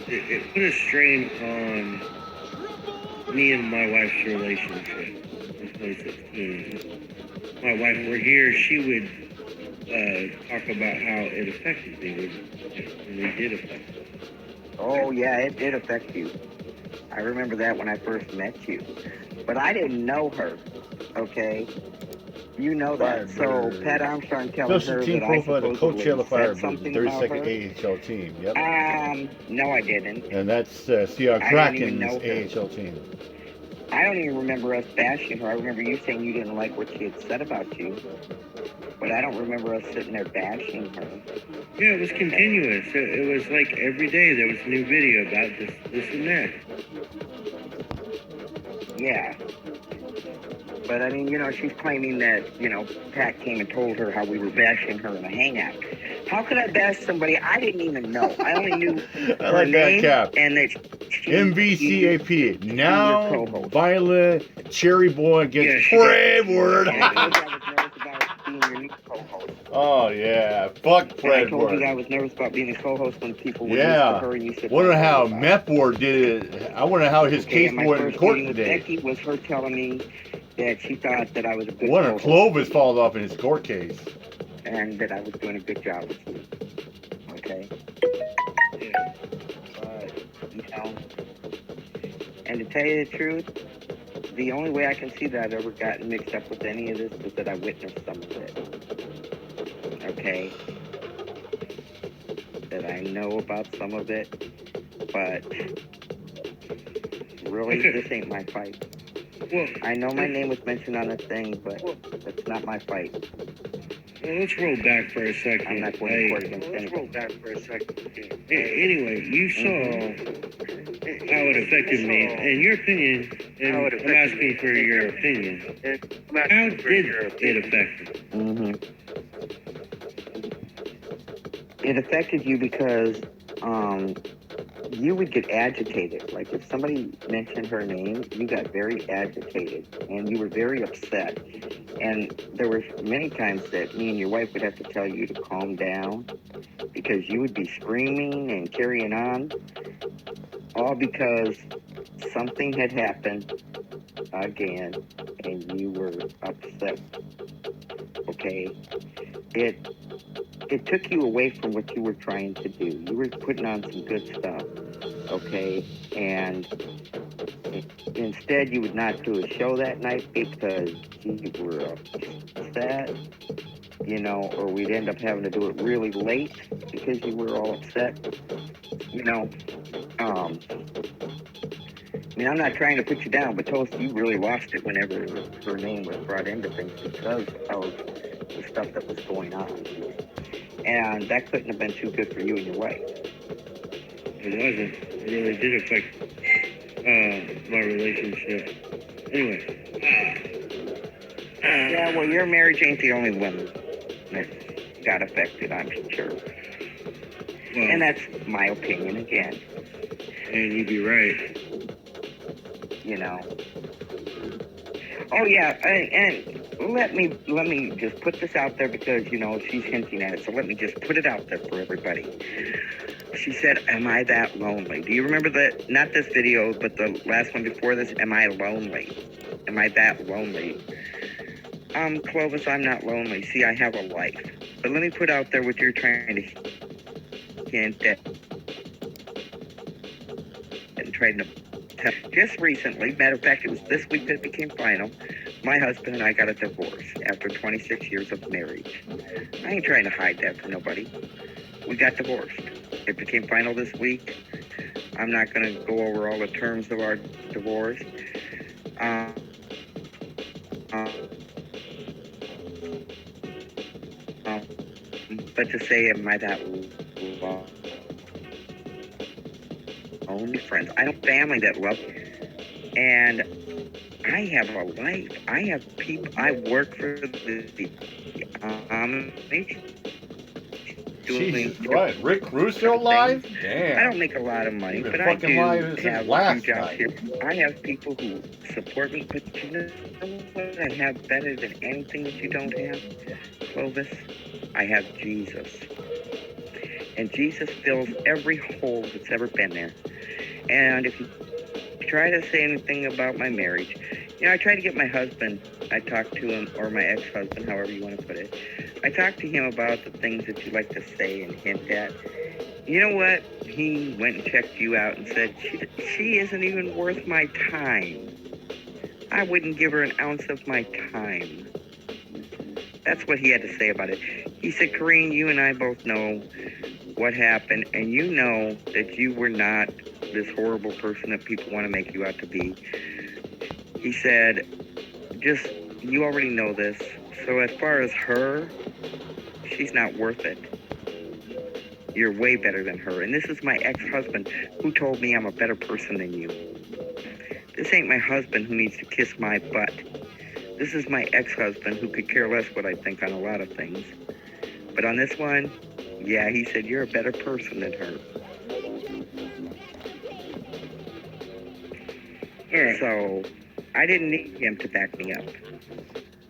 it put a strain on me and my wife's relationship in 2016. My wife were here, she would talk about how it affected me, and it did affect me. Oh yeah, it did affect you. I remember that when I first met you, but I didn't know her. Okay, you know that. So Pat Armstrong telling Special her team that I profile, the supposedly Coachella Fire said something Blue, about 32nd her. AHL team. Yep. No, I didn't. And that's Seattle I didn't even Kraken's know her. AHL team. I don't even remember us bashing her. I remember you saying you didn't like what she had said about you, but I don't remember us sitting there bashing her. Yeah, it was continuous. It was like every day there was a new video about this and that. Yeah. But I mean, she's claiming that, Pat came and told her how we were bashing her in a hangout. How could I bash somebody I didn't even know? I only knew I her like that name cap. and that MVCAP. Now, Violet Cherry Boy against Predward. Oh, yeah. Fuck And I told you that I Predward. was nervous about being a co-host when people were used to Yeah. her and you said, Wonder how Methward did it. I wonder how his case and my went in first court meeting with today. Becky was her telling me that she thought that I was a good Wonder if co-host Clovas falls off in his court case. and that I was doing a good job with you. Okay? But, And to tell you the truth, the only way I can see that I've ever gotten mixed up with any of this is that I witnessed some of it. Okay? That I know about some of it, but really, this ain't my fight. Well, I know my name was mentioned on the thing, but it's not my fight. Well, let's roll back for a second. I'm not going to court against let's anybody. roll back for a second. Anyway, you saw how it affected me, and your opinion, and I'm asking for your opinion. How did it affect me? It affected you because you would get agitated. Like if somebody mentioned her name, you got very agitated and you were very upset. And there were many times that me and your wife would have to tell you to calm down because you would be screaming and carrying on, all because something had happened again and you were upset. Okay? It took you away from what you were trying to do. You were putting on some good stuff, okay? And instead, you would not do a show that night because you were upset, you know, or we'd end up having to do it really late because you were all upset, you know. I mean, I'm not trying to put you down, but Toast, you really lost it whenever her name was brought into things because of the stuff that was going on. And that couldn't have been too good for you and your wife. It wasn't. It really did affect my relationship. Anyway. Yeah, well, your marriage ain't the only one that got affected, I'm sure. Well, and that's my opinion again. And you'd be right. You know. Oh yeah, and let me just put this out there because, you know, she's hinting at it. So let me just put it out there for everybody. She said, "Am I that lonely?" Do you remember that? Not this video, but the last one before this. Am I lonely? Am I that lonely? Clovis, I'm not lonely. See, I have a life. But let me put out there what you're trying to hint at and trying to tell. Just recently, matter of fact, it was this week that it became final. My husband and I got a divorce after 26 years of marriage. I ain't trying to hide that from nobody. We got divorced. It became final this week. I'm not going to go over all the terms of our divorce. But to say, am I that only friends? I have family that love me. And I have a life. I have people. I work for the Jesus, what? Rick Russo live? Damn. I don't make a lot of money, but I do have a few jobs here. I have people who support me, but you know what I have better than anything that you don't have, Clovis? I have Jesus. And Jesus fills every hole that's ever been there. And if you try to say anything about my marriage, you know, I try to get my husband, I talked to him, or my ex-husband, however you want to put it. I talked to him about the things that you like to say and hint at. You know what? He went and checked you out and said, she isn't even worth my time. I wouldn't give her an ounce of my time. That's what he had to say about it. He said, Corrine, you and I both know what happened, and you know that you were not this horrible person that people want to make you out to be. He said, just, you already know this. So as far as her, she's not worth it. You're way better than her. And this is my ex-husband who told me I'm a better person than you. This ain't my husband who needs to kiss my butt. This is my ex-husband who could care less what I think on a lot of things. But on this one, yeah, he said, you're a better person than her. Right. So, I didn't need him to back me up.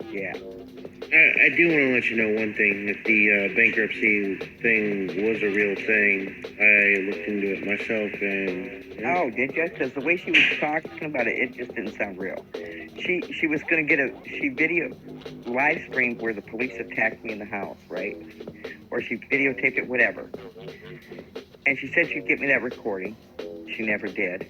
Yeah. I do want to let you know one thing, that the bankruptcy thing was a real thing. I looked into it myself and... Yeah. Oh, did you? Because the way she was talking about it, it just didn't sound real. She was going to get she live streamed where the police attacked me in the house, right? Or she videotaped it, whatever. And she said she'd get me that recording. She never did.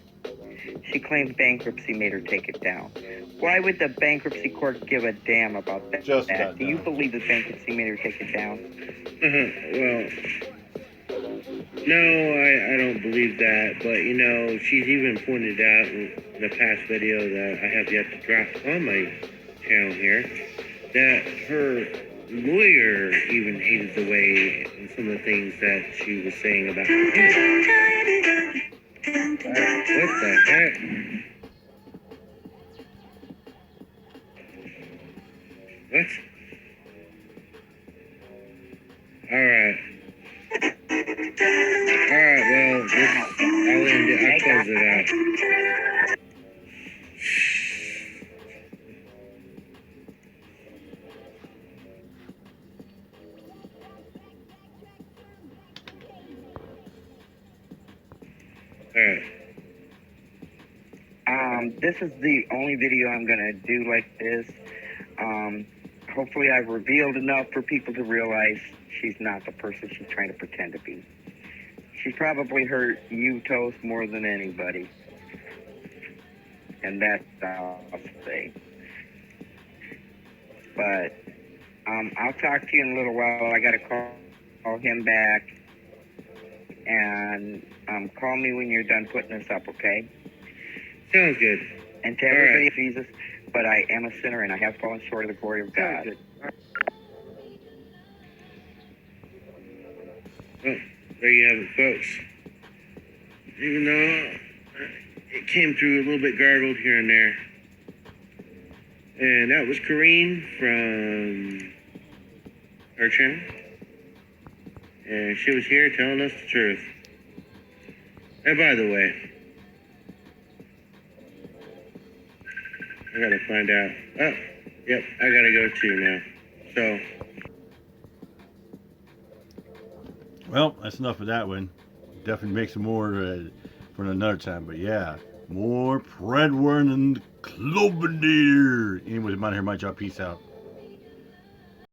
She She claims bankruptcy made her take it down. Why would the bankruptcy court give a damn about that? Just Do you believe that bankruptcy made her take it down? Well, no, I don't believe that. But, you know, she's even pointed out in the past video that I have yet to drop on my channel here that her lawyer even hated the way and some of the things that she was saying about him. What the heck? What? Alright. Alright, well, I'll end it. I'll close it out. This is the only video I'm gonna do like this. Hopefully I've revealed enough for people to realize she's not the person she's trying to pretend to be. She's probably hurt you, Toast, more than anybody. And that's all I'll say. But I'll talk to you in a little while. I gotta call him back. And call me when you're done putting this up, okay? Sounds good. And to everybody, Jesus, but I am a sinner and I have fallen short of the glory of God. Well, there you have it, folks. Even though it came through a little bit gargled here and there. And that was Corrine from our channel. And she was here telling us the truth. And by the way, I gotta find out. Oh, yep, I gotta go too now. So. Well, that's enough of that one. Definitely make some more for another time. But yeah, more Predward and Clovas. Anyways, I'm out here. My job. Peace out.